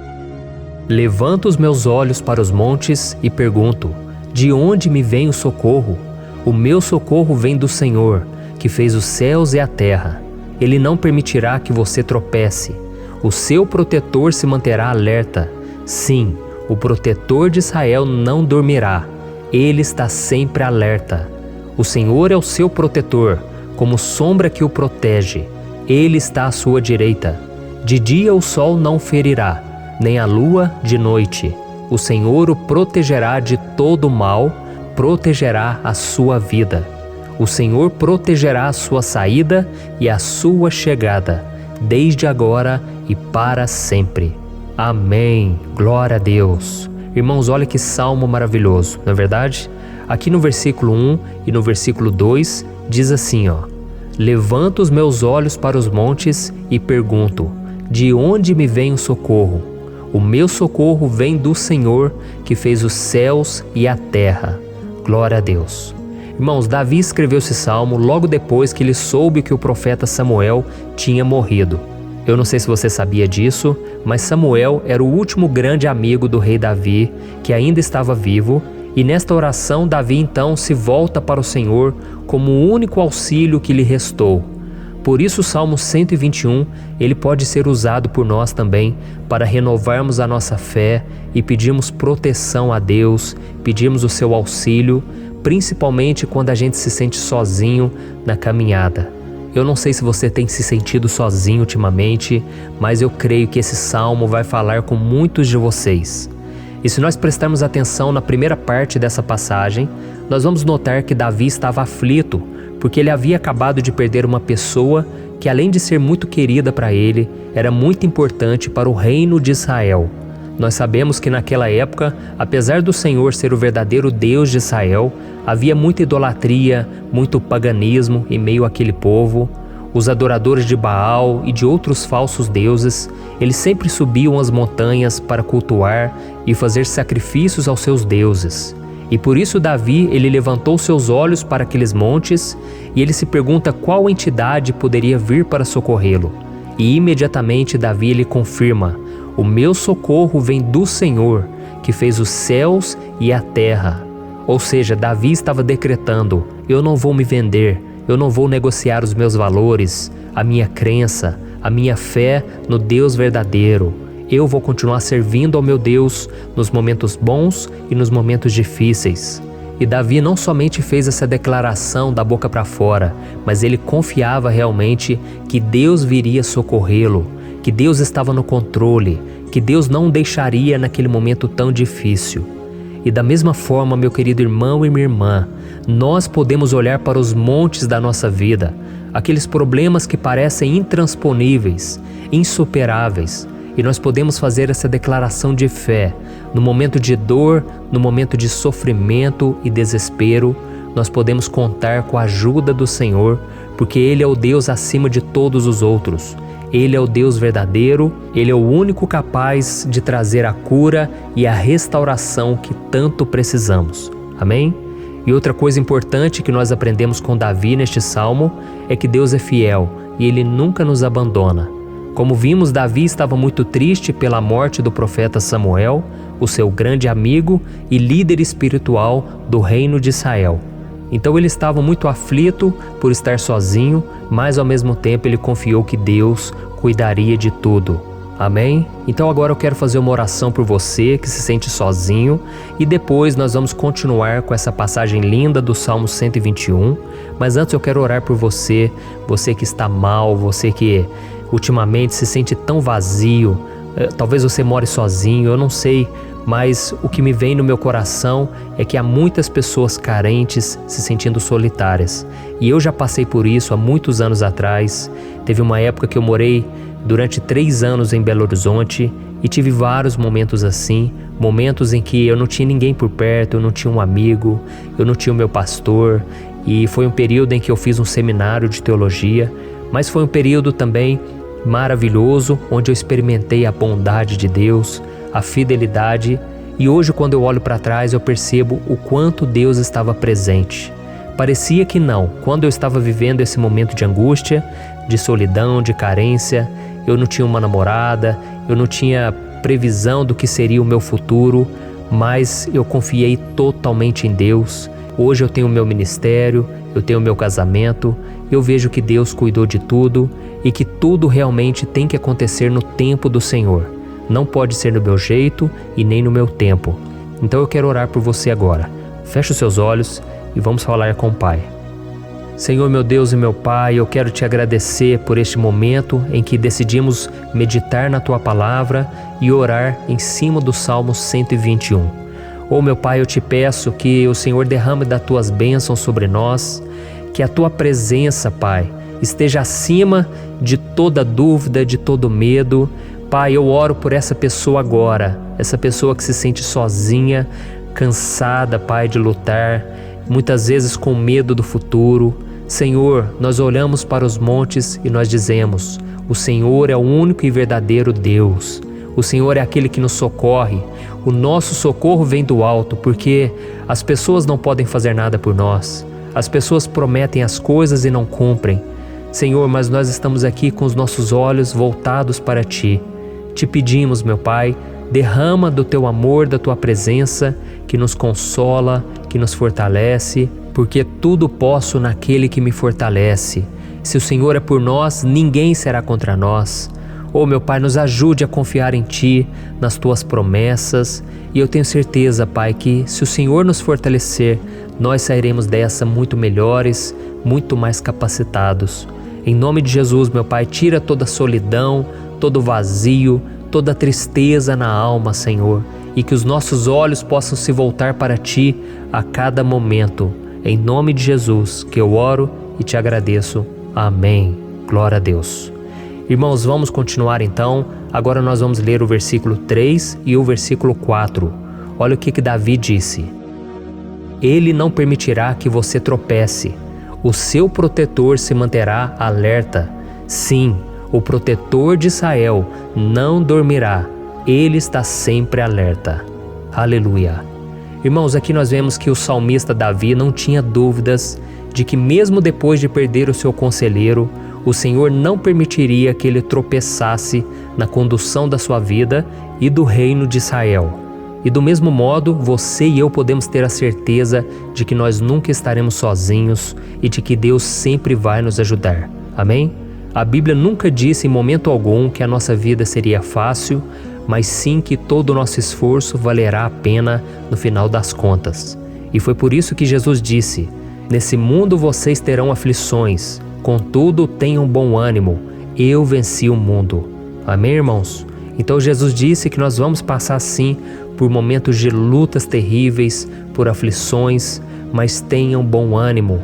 Levanto os meus olhos para os montes e pergunto: de onde me vem o socorro? O meu socorro vem do Senhor, que fez os céus e a terra. Ele não permitirá que você tropece. O seu protetor se manterá alerta. Sim, o protetor de Israel não dormirá. Ele está sempre alerta. O Senhor é o seu protetor, como sombra que o protege. Ele está à sua direita. De dia o sol não ferirá, nem a lua de noite. O Senhor o protegerá de todo mal, protegerá a sua vida. O Senhor protegerá a sua saída e a sua chegada, desde agora e para sempre. Amém. Glória a Deus. Irmãos, olha que salmo maravilhoso, não é verdade? Aqui no versículo 1 e no versículo 2 diz assim, ó: Levanto os meus olhos para os montes e pergunto: de onde me vem o socorro? O meu socorro vem do Senhor, que fez os céus e a terra. Glória a Deus. Irmãos, Davi escreveu esse salmo logo depois que ele soube que o profeta Samuel tinha morrido. Eu não sei se você sabia disso, mas Samuel era o último grande amigo do rei Davi, que ainda estava vivo, e nesta oração Davi então se volta para o Senhor como o único auxílio que lhe restou. Por isso o Salmo 121, ele pode ser usado por nós também para renovarmos a nossa fé e pedirmos proteção a Deus, pedirmos o seu auxílio, principalmente quando a gente se sente sozinho na caminhada. Eu não sei se você tem se sentido sozinho ultimamente, mas eu creio que esse salmo vai falar com muitos de vocês. E se nós prestarmos atenção na primeira parte dessa passagem, nós vamos notar que Davi estava aflito, porque ele havia acabado de perder uma pessoa que, além de ser muito querida para ele, era muito importante para o reino de Israel. Nós sabemos que naquela época, apesar do Senhor ser o verdadeiro Deus de Israel, havia muita idolatria, muito paganismo em meio àquele povo. Os adoradores de Baal e de outros falsos deuses, eles sempre subiam as montanhas para cultuar e fazer sacrifícios aos seus deuses. E por isso Davi, ele levantou seus olhos para aqueles montes e ele se pergunta qual entidade poderia vir para socorrê-lo. E imediatamente Davi ele confirma: o meu socorro vem do Senhor, que fez os céus e a terra. Ou seja, Davi estava decretando: eu não vou me vender, eu não vou negociar os meus valores, a minha crença, a minha fé no Deus verdadeiro. Eu vou continuar servindo ao meu Deus nos momentos bons e nos momentos difíceis. E Davi não somente fez essa declaração da boca para fora, mas ele confiava realmente que Deus viria socorrê-lo, que Deus estava no controle, que Deus não o deixaria naquele momento tão difícil. E da mesma forma, meu querido irmão e minha irmã, nós podemos olhar para os montes da nossa vida, aqueles problemas que parecem intransponíveis, insuperáveis, e nós podemos fazer essa declaração de fé. No momento de dor, no momento de sofrimento e desespero, nós podemos contar com a ajuda do Senhor, porque Ele é o Deus acima de todos os outros. Ele é o Deus verdadeiro, Ele é o único capaz de trazer a cura e a restauração que tanto precisamos. Amém? E outra coisa importante que nós aprendemos com Davi neste salmo é que Deus é fiel e Ele nunca nos abandona. Como vimos, Davi estava muito triste pela morte do profeta Samuel, o seu grande amigo e líder espiritual do reino de Israel. Então ele estava muito aflito por estar sozinho, mas ao mesmo tempo ele confiou que Deus cuidaria de tudo. Amém? Então agora eu quero fazer uma oração por você que se sente sozinho e depois nós vamos continuar com essa passagem linda do Salmo 121. Mas antes eu quero orar por você, você que está mal, você que ultimamente se sente tão vazio, talvez você more sozinho, eu não sei, mas o que me vem no meu coração é que há muitas pessoas carentes se sentindo solitárias. E eu já passei por isso há muitos anos atrás. Teve uma época que eu morei durante 3 anos em Belo Horizonte e tive vários momentos assim, momentos em que eu não tinha ninguém por perto, eu não tinha um amigo, eu não tinha o meu pastor, e foi um período em que eu fiz um seminário de teologia, mas foi um período também maravilhoso, onde eu experimentei a bondade de Deus, a fidelidade, e hoje quando eu olho para trás eu percebo o quanto Deus estava presente. Parecia que não, quando eu estava vivendo esse momento de angústia, de solidão, de carência, eu não tinha uma namorada, eu não tinha previsão do que seria o meu futuro, mas eu confiei totalmente em Deus. Hoje eu tenho o meu ministério, eu tenho o meu casamento, eu vejo que Deus cuidou de tudo e que tudo realmente tem que acontecer no tempo do Senhor. Não pode ser no meu jeito e nem no meu tempo. Então eu quero orar por você agora. Feche os seus olhos e vamos falar com o Pai. Senhor, meu Deus e meu Pai, eu quero te agradecer por este momento em que decidimos meditar na Tua Palavra e orar em cima do Salmo 121. Meu Pai, eu te peço que o Senhor derrame das Tuas bênçãos sobre nós, que a Tua presença, Pai, esteja acima de toda dúvida, de todo medo. Pai, eu oro por essa pessoa agora, essa pessoa que se sente sozinha, cansada, Pai, de lutar, muitas vezes com medo do futuro. Senhor, nós olhamos para os montes e nós dizemos: o Senhor é o único e verdadeiro Deus. O Senhor é aquele que nos socorre. O nosso socorro vem do alto, porque as pessoas não podem fazer nada por nós. As pessoas prometem as coisas e não cumprem. Senhor, mas nós estamos aqui com os nossos olhos voltados para Ti. Te pedimos, meu Pai, derrama do Teu amor, da Tua presença, que nos consola, que nos fortalece, porque tudo posso naquele que me fortalece. Se o Senhor é por nós, ninguém será contra nós. Meu Pai, nos ajude a confiar em Ti, nas Tuas promessas, e eu tenho certeza, Pai, que se o Senhor nos fortalecer, nós sairemos dessa muito melhores, muito mais capacitados. Em nome de Jesus, meu Pai, tira toda a solidão, todo o vazio, toda a tristeza na alma, Senhor, e que os nossos olhos possam se voltar para Ti a cada momento. Em nome de Jesus que eu oro e te agradeço. Amém. Glória a Deus. Irmãos, vamos continuar então. Agora nós vamos ler o versículo 3 e o versículo 4. Olha o que Davi disse: Ele não permitirá que você tropece. O seu protetor se manterá alerta. Sim, o protetor de Israel não dormirá. Ele está sempre alerta. Aleluia. Irmãos, aqui nós vemos que o salmista Davi não tinha dúvidas de que mesmo depois de perder o seu conselheiro, o Senhor não permitiria que ele tropeçasse na condução da sua vida e do reino de Israel. E do mesmo modo, você e eu podemos ter a certeza de que nós nunca estaremos sozinhos e de que Deus sempre vai nos ajudar. Amém? A Bíblia nunca disse em momento algum que a nossa vida seria fácil, mas sim que todo o nosso esforço valerá a pena no final das contas. E foi por isso que Jesus disse: Nesse mundo vocês terão aflições, contudo tenham bom ânimo, eu venci o mundo. Amém, irmãos? Então Jesus disse que nós vamos passar sim por momentos de lutas terríveis, por aflições, mas tenham bom ânimo.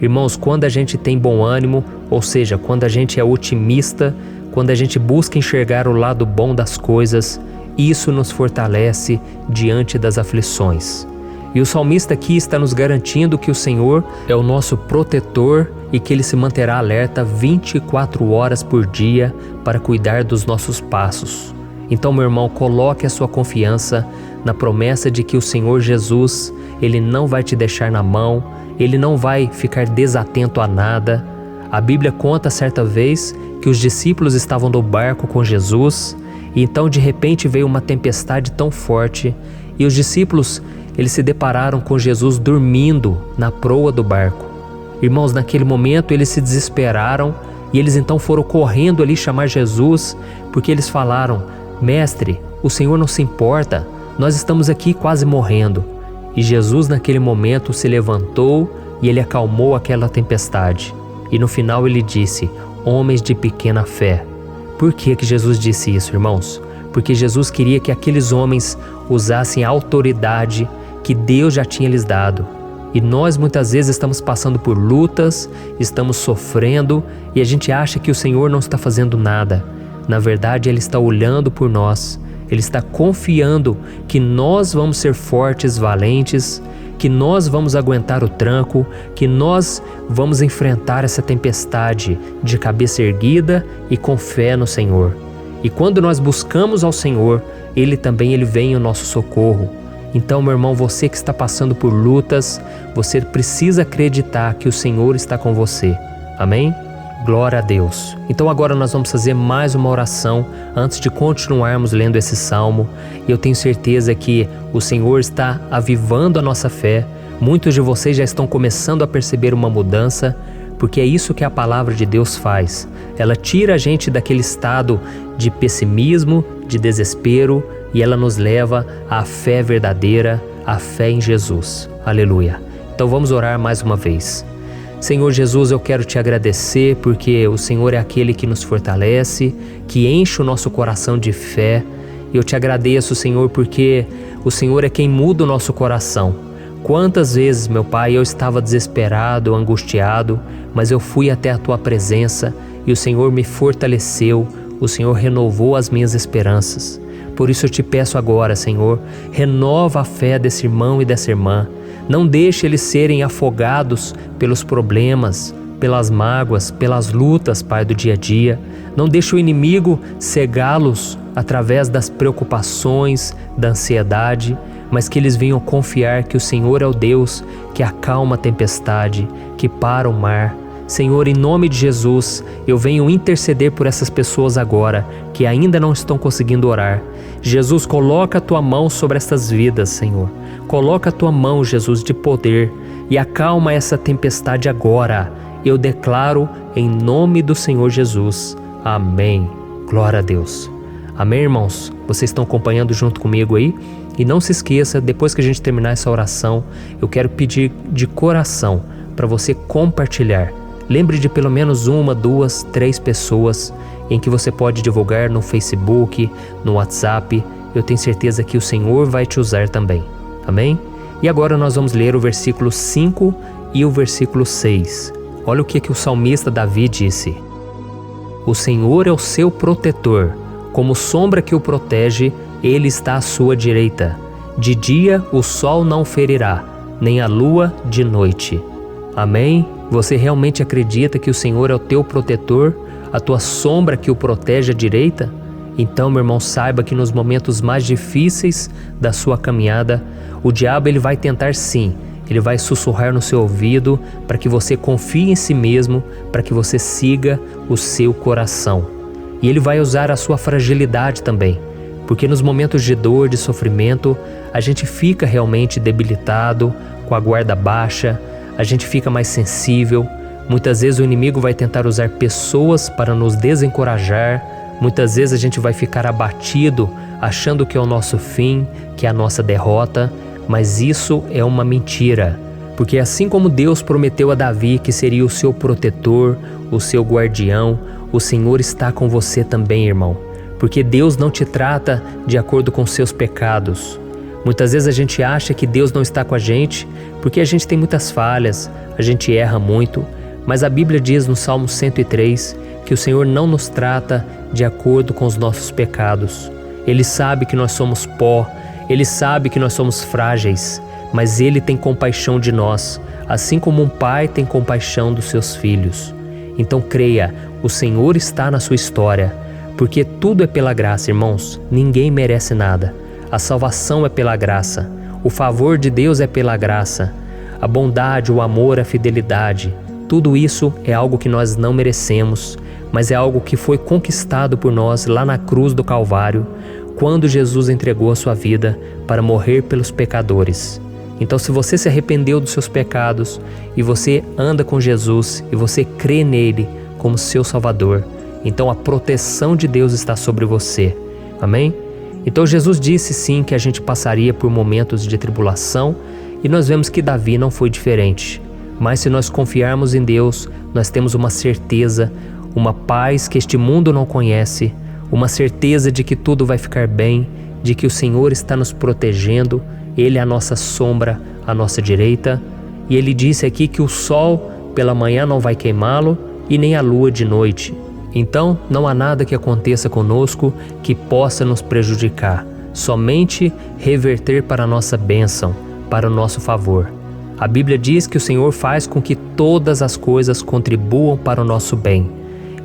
Irmãos, quando a gente tem bom ânimo, ou seja, quando a gente é otimista, quando a gente busca enxergar o lado bom das coisas, isso nos fortalece diante das aflições. E o salmista aqui está nos garantindo que o Senhor é o nosso protetor e que Ele se manterá alerta 24 horas por dia para cuidar dos nossos passos. Então, meu irmão, coloque a sua confiança na promessa de que o Senhor Jesus, Ele não vai te deixar na mão, Ele não vai ficar desatento a nada. A Bíblia conta certa vez que os discípulos estavam no barco com Jesus e então de repente veio uma tempestade tão forte e os discípulos eles se depararam com Jesus dormindo na proa do barco. Irmãos, naquele momento eles se desesperaram e eles então foram correndo ali chamar Jesus, porque eles falaram: Mestre, o Senhor não se importa, nós estamos aqui quase morrendo. E Jesus naquele momento se levantou e Ele acalmou aquela tempestade. E no final Ele disse: Homens de pequena fé. Por que Jesus disse isso, irmãos? Porque Jesus queria que aqueles homens usassem a autoridade que Deus já tinha lhes dado. E nós muitas vezes estamos passando por lutas, estamos sofrendo e a gente acha que o Senhor não está fazendo nada. Na verdade, Ele está olhando por nós. Ele está confiando que nós vamos ser fortes, valentes, que nós vamos aguentar o tranco, que nós vamos enfrentar essa tempestade de cabeça erguida e com fé no Senhor. E quando nós buscamos ao Senhor, Ele vem em nosso socorro. Então, meu irmão, você que está passando por lutas, você precisa acreditar que o Senhor está com você. Amém? Glória a Deus. Então agora nós vamos fazer mais uma oração antes de continuarmos lendo esse salmo. E eu tenho certeza que o Senhor está avivando a nossa fé. Muitos de vocês já estão começando a perceber uma mudança, porque é isso que a palavra de Deus faz. Ela tira a gente daquele estado de pessimismo, de desespero, e ela nos leva à fé verdadeira, à fé em Jesus. Aleluia. Então vamos orar mais uma vez. Senhor Jesus, eu quero te agradecer porque o Senhor é aquele que nos fortalece, que enche o nosso coração de fé. Eu te agradeço, Senhor, porque o Senhor é quem muda o nosso coração. Quantas vezes, meu Pai, eu estava desesperado, angustiado, mas eu fui até a Tua presença e o Senhor me fortaleceu, o Senhor renovou as minhas esperanças. Por isso eu te peço agora, Senhor, renova a fé desse irmão e dessa irmã. Não deixe eles serem afogados pelos problemas, pelas mágoas, pelas lutas, Pai, do dia a dia. Não deixe o inimigo cegá-los através das preocupações, da ansiedade, mas que eles venham confiar que o Senhor é o Deus que acalma a tempestade, que para o mar. Senhor, em nome de Jesus, eu venho interceder por essas pessoas agora que ainda não estão conseguindo orar. Jesus, coloca a Tua mão sobre essas vidas, Senhor. Coloca a Tua mão, Jesus, de poder e acalma essa tempestade agora. Eu declaro em nome do Senhor Jesus. Amém. Glória a Deus. Amém, irmãos? Vocês estão acompanhando junto comigo aí? E não se esqueça, depois que a gente terminar essa oração, eu quero pedir de coração para você compartilhar. Lembre de pelo menos 1, 2, 3 pessoas em que você pode divulgar no Facebook, no WhatsApp. Eu tenho certeza que o Senhor vai te usar também. Amém? E agora nós vamos ler o versículo 5 e o versículo 6. Olha o que o salmista Davi disse. O Senhor é o seu protetor, como sombra que o protege, Ele está à sua direita. De dia o sol não ferirá, nem a lua de noite. Amém? Você realmente acredita que o Senhor é o teu protetor, a tua sombra que o protege à direita? Então, meu irmão, saiba que nos momentos mais difíceis da sua caminhada, o diabo ele vai tentar sim, ele vai sussurrar no seu ouvido para que você confie em si mesmo, para que você siga o seu coração. E ele vai usar a sua fragilidade também, porque nos momentos de dor, de sofrimento, a gente fica realmente debilitado, com a guarda baixa, a gente fica mais sensível. Muitas vezes o inimigo vai tentar usar pessoas para nos desencorajar. Muitas vezes a gente vai ficar abatido, achando que é o nosso fim, que é a nossa derrota. Mas isso é uma mentira. Porque assim como Deus prometeu a Davi que seria o seu protetor, o seu guardião, o Senhor está com você também, irmão. Porque Deus não te trata de acordo com seus pecados. Muitas vezes a gente acha que Deus não está com a gente porque a gente tem muitas falhas, a gente erra muito, mas a Bíblia diz no Salmo 103 que o Senhor não nos trata de acordo com os nossos pecados. Ele sabe que nós somos pó, Ele sabe que nós somos frágeis, mas Ele tem compaixão de nós, assim como um pai tem compaixão dos seus filhos. Então creia, o Senhor está na sua história, porque tudo é pela graça, irmãos, ninguém merece nada. A salvação é pela graça, o favor de Deus é pela graça, a bondade, o amor, a fidelidade, tudo isso é algo que nós não merecemos, mas é algo que foi conquistado por nós lá na cruz do Calvário, quando Jesus entregou a sua vida para morrer pelos pecadores. Então, se você se arrependeu dos seus pecados e você anda com Jesus e você crê nele como seu Salvador, então a proteção de Deus está sobre você. Amém? Então Jesus disse sim que a gente passaria por momentos de tribulação e nós vemos que Davi não foi diferente. Mas se nós confiarmos em Deus, nós temos uma certeza, uma paz que este mundo não conhece, uma certeza de que tudo vai ficar bem, de que o Senhor está nos protegendo, Ele é a nossa sombra, à nossa direita. E Ele disse aqui que o sol pela manhã não vai queimá-lo e nem a lua de noite. Então, não há nada que aconteça conosco que possa nos prejudicar, somente reverter para a nossa bênção, para o nosso favor. A Bíblia diz que o Senhor faz com que todas as coisas contribuam para o nosso bem.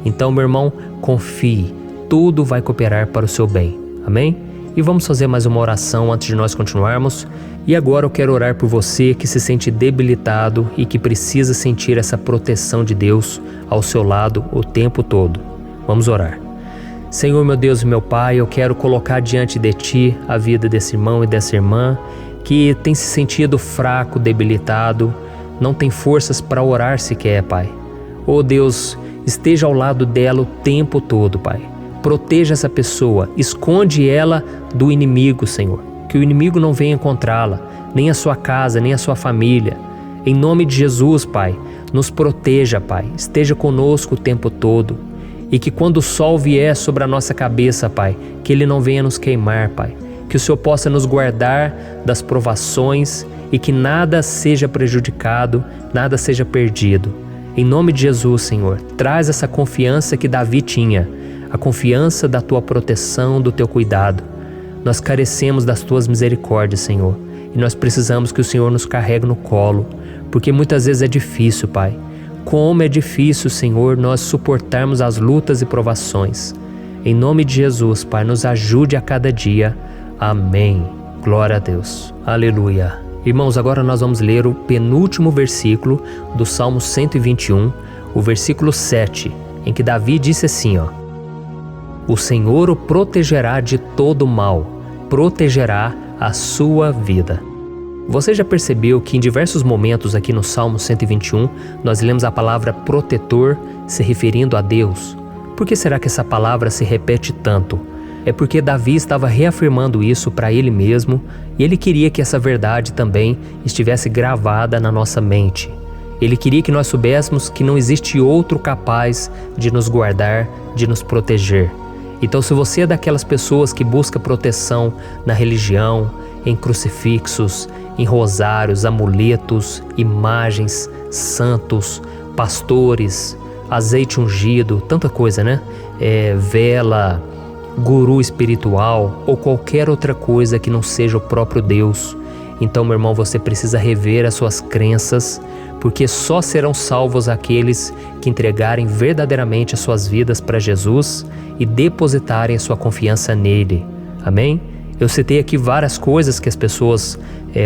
Então, meu irmão, confie, tudo vai cooperar para o seu bem. Amém? E vamos fazer mais uma oração antes de nós continuarmos. E agora eu quero orar por você que se sente debilitado e que precisa sentir essa proteção de Deus ao seu lado o tempo todo. Vamos orar. Senhor, meu Deus e meu Pai, eu quero colocar diante de Ti a vida desse irmão e dessa irmã que tem se sentido fraco, debilitado, não tem forças para orar sequer, Pai. Oh Deus, esteja ao lado dela o tempo todo, Pai. Proteja essa pessoa, esconde ela do inimigo, Senhor. Que o inimigo não venha encontrá-la, nem a sua casa, nem a sua família. Em nome de Jesus, Pai, nos proteja, Pai, esteja conosco o tempo todo. E que quando o sol vier sobre a nossa cabeça, Pai, que ele não venha nos queimar, Pai. Que o Senhor possa nos guardar das provações e que nada seja prejudicado, nada seja perdido. Em nome de Jesus, Senhor, traz essa confiança que Davi tinha, a confiança da Tua proteção, do Teu cuidado. Nós carecemos das Tuas misericórdias, Senhor, e nós precisamos que o Senhor nos carregue no colo, porque muitas vezes é difícil, Pai. Como é difícil, Senhor, nós suportarmos as lutas e provações. Em nome de Jesus, Pai, nos ajude a cada dia. Amém. Glória a Deus. Aleluia. Irmãos, agora nós vamos ler o penúltimo versículo do Salmo 121, o versículo 7, em que Davi disse assim, O Senhor o protegerá de todo mal, protegerá a sua vida. Você já percebeu que em diversos momentos aqui no Salmo 121, nós lemos a palavra protetor se referindo a Deus? Por que será que essa palavra se repete tanto? É porque Davi estava reafirmando isso para ele mesmo e ele queria que essa verdade também estivesse gravada na nossa mente. Ele queria que nós soubéssemos que não existe outro capaz de nos guardar, de nos proteger. Então, se você é daquelas pessoas que busca proteção na religião, em crucifixos, em rosários, amuletos, imagens, santos, pastores, azeite ungido, tanta coisa, né? Vela, guru espiritual ou qualquer outra coisa que não seja o próprio Deus. Então, meu irmão, você precisa rever as suas crenças, porque só serão salvos aqueles que entregarem verdadeiramente as suas vidas para Jesus e depositarem a sua confiança nele. Amém? Eu citei aqui várias coisas que as pessoas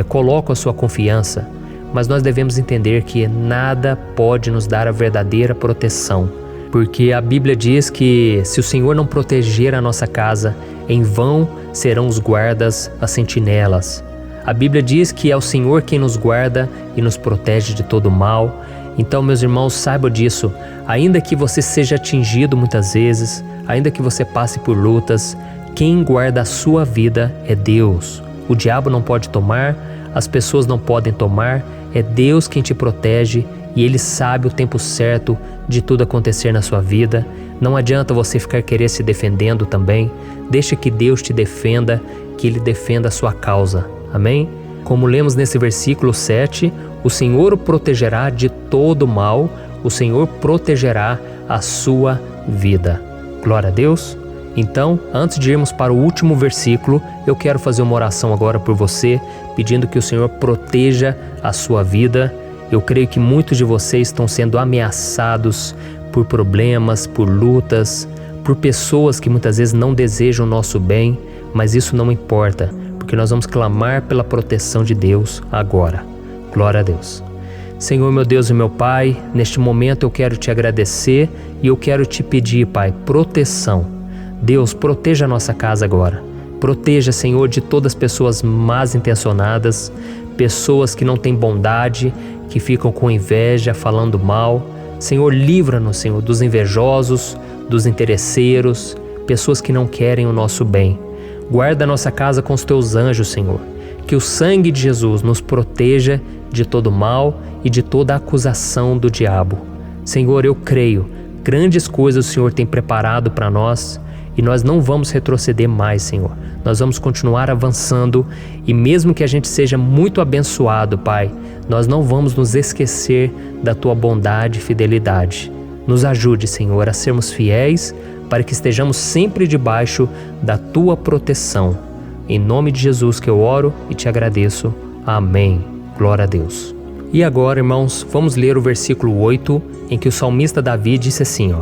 colocam a sua confiança, mas nós devemos entender que nada pode nos dar a verdadeira proteção, porque a Bíblia diz que se o Senhor não proteger a nossa casa, em vão serão os guardas, as sentinelas. A Bíblia diz que é o Senhor quem nos guarda e nos protege de todo mal. Então, meus irmãos, saibam disso. Ainda que você seja atingido muitas vezes, ainda que você passe por lutas, quem guarda a sua vida é Deus. O diabo não pode tomar, as pessoas não podem tomar, é Deus quem te protege e Ele sabe o tempo certo de tudo acontecer na sua vida. Não adianta você ficar querer se defendendo também. Deixa que Deus te defenda, que Ele defenda a sua causa. Amém? Como lemos nesse versículo 7, o Senhor o protegerá de todo mal, o Senhor protegerá a sua vida. Glória a Deus. Então, antes de irmos para o último versículo, eu quero fazer uma oração agora por você, pedindo que o Senhor proteja a sua vida. Eu creio que muitos de vocês estão sendo ameaçados por problemas, por lutas, por pessoas que muitas vezes não desejam o nosso bem, mas isso não importa, porque nós vamos clamar pela proteção de Deus agora. Glória a Deus. Senhor, meu Deus e meu Pai, neste momento eu quero te agradecer e eu quero te pedir, Pai, proteção. Deus, proteja a nossa casa agora. Proteja, Senhor, de todas as pessoas mal intencionadas, pessoas que não têm bondade, que ficam com inveja, falando mal. Senhor, livra-nos, Senhor, dos invejosos, dos interesseiros, pessoas que não querem o nosso bem. Guarda a nossa casa com os teus anjos, Senhor. Que o sangue de Jesus nos proteja de todo mal e de toda acusação do diabo. Senhor, eu creio, grandes coisas o Senhor tem preparado para nós e nós não vamos retroceder mais, Senhor. Nós vamos continuar avançando e mesmo que a gente seja muito abençoado, Pai, nós não vamos nos esquecer da Tua bondade e fidelidade. Nos ajude, Senhor, a sermos fiéis para que estejamos sempre debaixo da Tua proteção. Em nome de Jesus que eu oro e te agradeço. Amém. Glória a Deus. E agora, irmãos, vamos ler o versículo 8, em que o salmista Davi disse assim,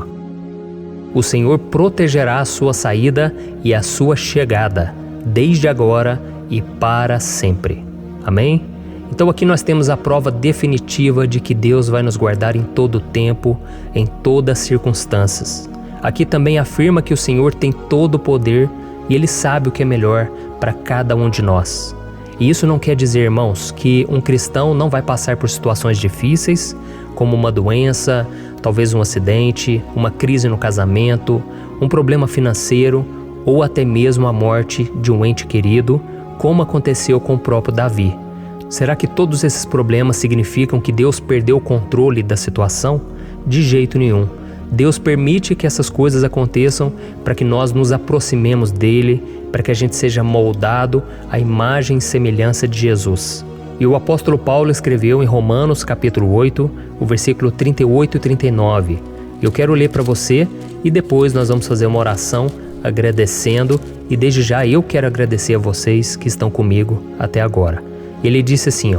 O Senhor protegerá a sua saída e a sua chegada, desde agora e para sempre. Amém? Então aqui nós temos a prova definitiva de que Deus vai nos guardar em todo o tempo, em todas as circunstâncias. Aqui também afirma que o Senhor tem todo o poder e Ele sabe o que é melhor para cada um de nós. E isso não quer dizer, irmãos, que um cristão não vai passar por situações difíceis, como uma doença, talvez um acidente, uma crise no casamento, um problema financeiro ou até mesmo a morte de um ente querido, como aconteceu com o próprio Davi. Será que todos esses problemas significam que Deus perdeu o controle da situação? De jeito nenhum. Deus permite que essas coisas aconteçam para que nós nos aproximemos dele, para que a gente seja moldado à imagem e semelhança de Jesus. E o apóstolo Paulo escreveu em Romanos capítulo 8, o versículo 38 e 39. Eu quero ler para você e depois nós vamos fazer uma oração agradecendo, e desde já eu quero agradecer a vocês que estão comigo até agora. Ele disse assim,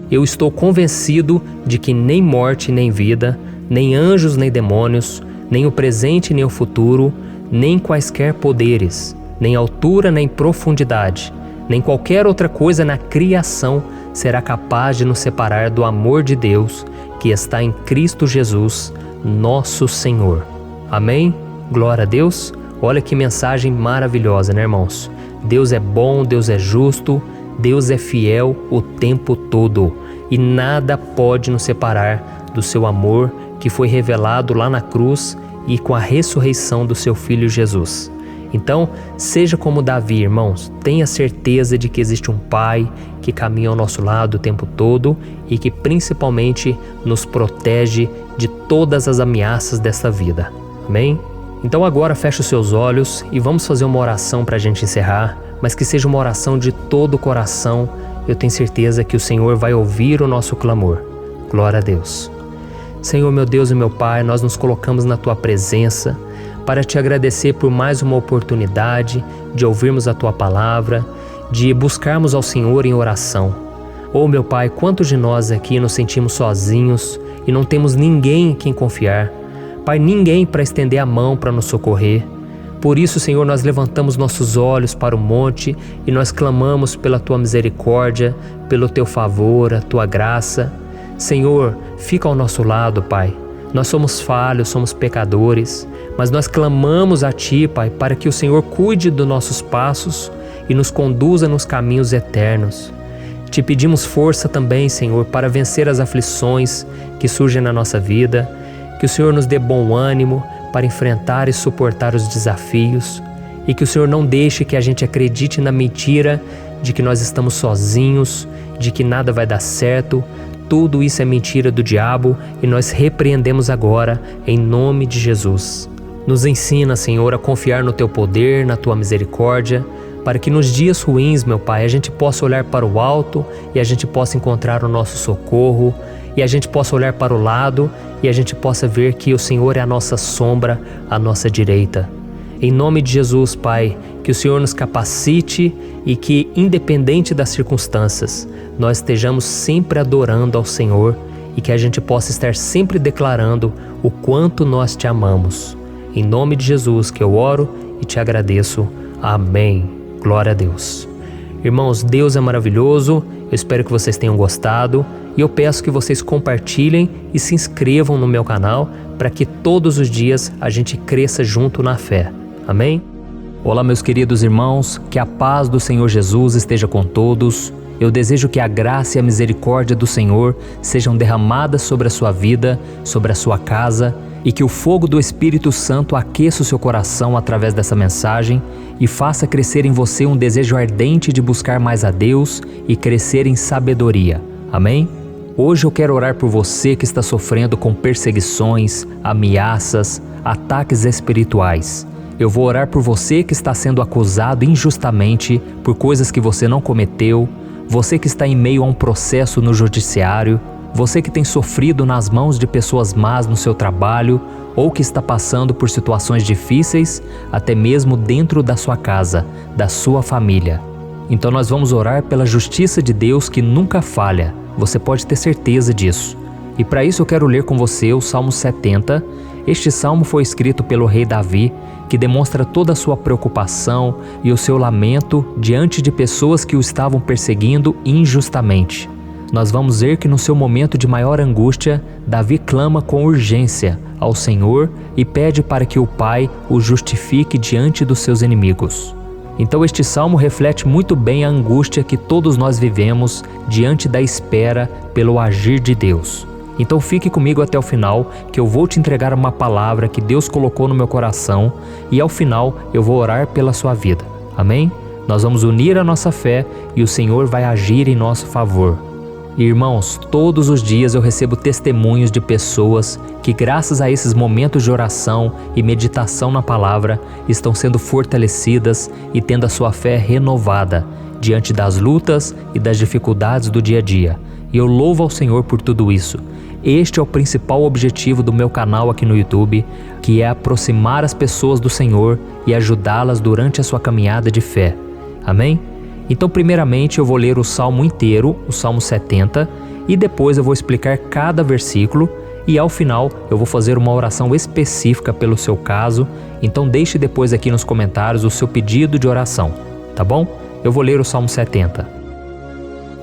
eu estou convencido de que nem morte nem vida, nem anjos nem demônios, nem o presente nem o futuro, nem quaisquer poderes, nem altura nem profundidade, nem qualquer outra coisa na criação será capaz de nos separar do amor de Deus que está em Cristo Jesus, nosso Senhor. Amém? Glória a Deus. Olha que mensagem maravilhosa, né, irmãos? Deus é bom, Deus é justo, Deus é fiel o tempo todo e nada pode nos separar do seu amor que foi revelado lá na cruz e com a ressurreição do seu Filho Jesus. Então, seja como Davi, irmãos, tenha certeza de que existe um Pai que caminha ao nosso lado o tempo todo e que principalmente nos protege de todas as ameaças dessa vida. Amém? Então agora feche os seus olhos e vamos fazer uma oração para a gente encerrar, mas que seja uma oração de todo o coração. Eu tenho certeza que o Senhor vai ouvir o nosso clamor. Glória a Deus. Senhor, meu Deus e meu Pai, nós nos colocamos na Tua presença para Te agradecer por mais uma oportunidade de ouvirmos a Tua palavra, de buscarmos ao Senhor em oração. Oh, meu Pai, quantos de nós aqui nos sentimos sozinhos e não temos ninguém em quem confiar. Pai, ninguém para estender a mão para nos socorrer. Por isso, Senhor, nós levantamos nossos olhos para o monte e nós clamamos pela Tua misericórdia, pelo Teu favor, a Tua graça. Senhor, fica ao nosso lado, Pai. Nós somos falhos, somos pecadores, mas nós clamamos a Ti, Pai, para que o Senhor cuide dos nossos passos e nos conduza nos caminhos eternos. Te pedimos força também, Senhor, para vencer as aflições que surgem na nossa vida, que o Senhor nos dê bom ânimo para enfrentar e suportar os desafios e que o Senhor não deixe que a gente acredite na mentira de que nós estamos sozinhos, de que nada vai dar certo. Tudo isso é mentira do diabo e nós repreendemos agora em nome de Jesus. Nos ensina, Senhor, a confiar no Teu poder, na Tua misericórdia, para que nos dias ruins, meu Pai, a gente possa olhar para o alto e a gente possa encontrar o nosso socorro, e a gente possa olhar para o lado e a gente possa ver que o Senhor é a nossa sombra, a nossa direita. Em nome de Jesus, Pai, que o Senhor nos capacite e que, independente das circunstâncias, nós estejamos sempre adorando ao Senhor e que a gente possa estar sempre declarando o quanto nós Te amamos. Em nome de Jesus que eu oro e Te agradeço. Amém. Glória a Deus. Irmãos, Deus é maravilhoso. Eu espero que vocês tenham gostado e eu peço que vocês compartilhem e se inscrevam no meu canal para que todos os dias a gente cresça junto na fé. Amém? Olá, meus queridos irmãos, que a paz do Senhor Jesus esteja com todos. Eu desejo que a graça e a misericórdia do Senhor sejam derramadas sobre a sua vida, sobre a sua casa, e que o fogo do Espírito Santo aqueça o seu coração através dessa mensagem e faça crescer em você um desejo ardente de buscar mais a Deus e crescer em sabedoria. Amém? Hoje eu quero orar por você que está sofrendo com perseguições, ameaças, ataques espirituais. Eu vou orar por você que está sendo acusado injustamente por coisas que você não cometeu, você que está em meio a um processo no judiciário, você que tem sofrido nas mãos de pessoas más no seu trabalho ou que está passando por situações difíceis, até mesmo dentro da sua casa, da sua família. Então nós vamos orar pela justiça de Deus que nunca falha, você pode ter certeza disso. E para isso eu quero ler com você o Salmo 70. Este salmo foi escrito pelo rei Davi, que demonstra toda a sua preocupação e o seu lamento diante de pessoas que o estavam perseguindo injustamente. Nós vamos ver que no seu momento de maior angústia, Davi clama com urgência ao Senhor e pede para que o Pai o justifique diante dos seus inimigos. Então este salmo reflete muito bem a angústia que todos nós vivemos diante da espera pelo agir de Deus. Então fique comigo até o final, que eu vou te entregar uma palavra que Deus colocou no meu coração e ao final eu vou orar pela sua vida. Amém? Nós vamos unir a nossa fé e o Senhor vai agir em nosso favor. Irmãos, todos os dias eu recebo testemunhos de pessoas que, graças a esses momentos de oração e meditação na palavra, estão sendo fortalecidas e tendo a sua fé renovada diante das lutas e das dificuldades do dia a dia. E eu louvo ao Senhor por tudo isso. Este é o principal objetivo do meu canal aqui no YouTube, que é aproximar as pessoas do Senhor e ajudá-las durante a sua caminhada de fé. Amém? Então, primeiramente, eu vou ler o Salmo inteiro, o Salmo 70, e depois eu vou explicar cada versículo e ao final eu vou fazer uma oração específica pelo seu caso. Então deixe depois aqui nos comentários o seu pedido de oração, tá bom? Eu vou ler o Salmo 70.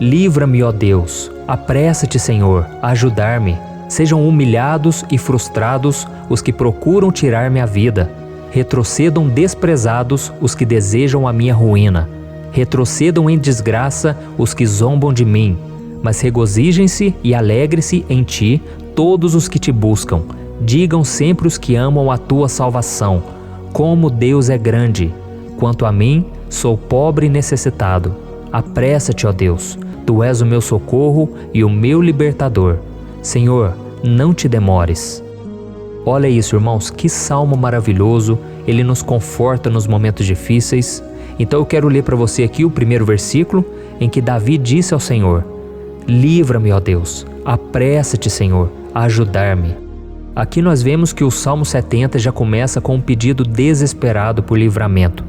Livra-me, ó Deus, apressa-te, Senhor, a ajudar-me. Sejam humilhados e frustrados os que procuram tirar-me a vida. Retrocedam desprezados os que desejam a minha ruína. Retrocedam em desgraça os que zombam de mim. Mas regozijem-se e alegre-se em ti todos os que te buscam. Digam sempre os que amam a tua salvação: como Deus é grande! Quanto a mim, sou pobre e necessitado. Apressa-te, ó Deus, tu és o meu socorro e o meu libertador. Senhor, não te demores. Olha isso, irmãos, que salmo maravilhoso, ele nos conforta nos momentos difíceis. Então eu quero ler para você aqui o primeiro versículo, em que Davi disse ao Senhor: livra-me, ó Deus, apressa-te, Senhor, a ajudar-me. Aqui nós vemos que o Salmo 70 já começa com um pedido desesperado por livramento.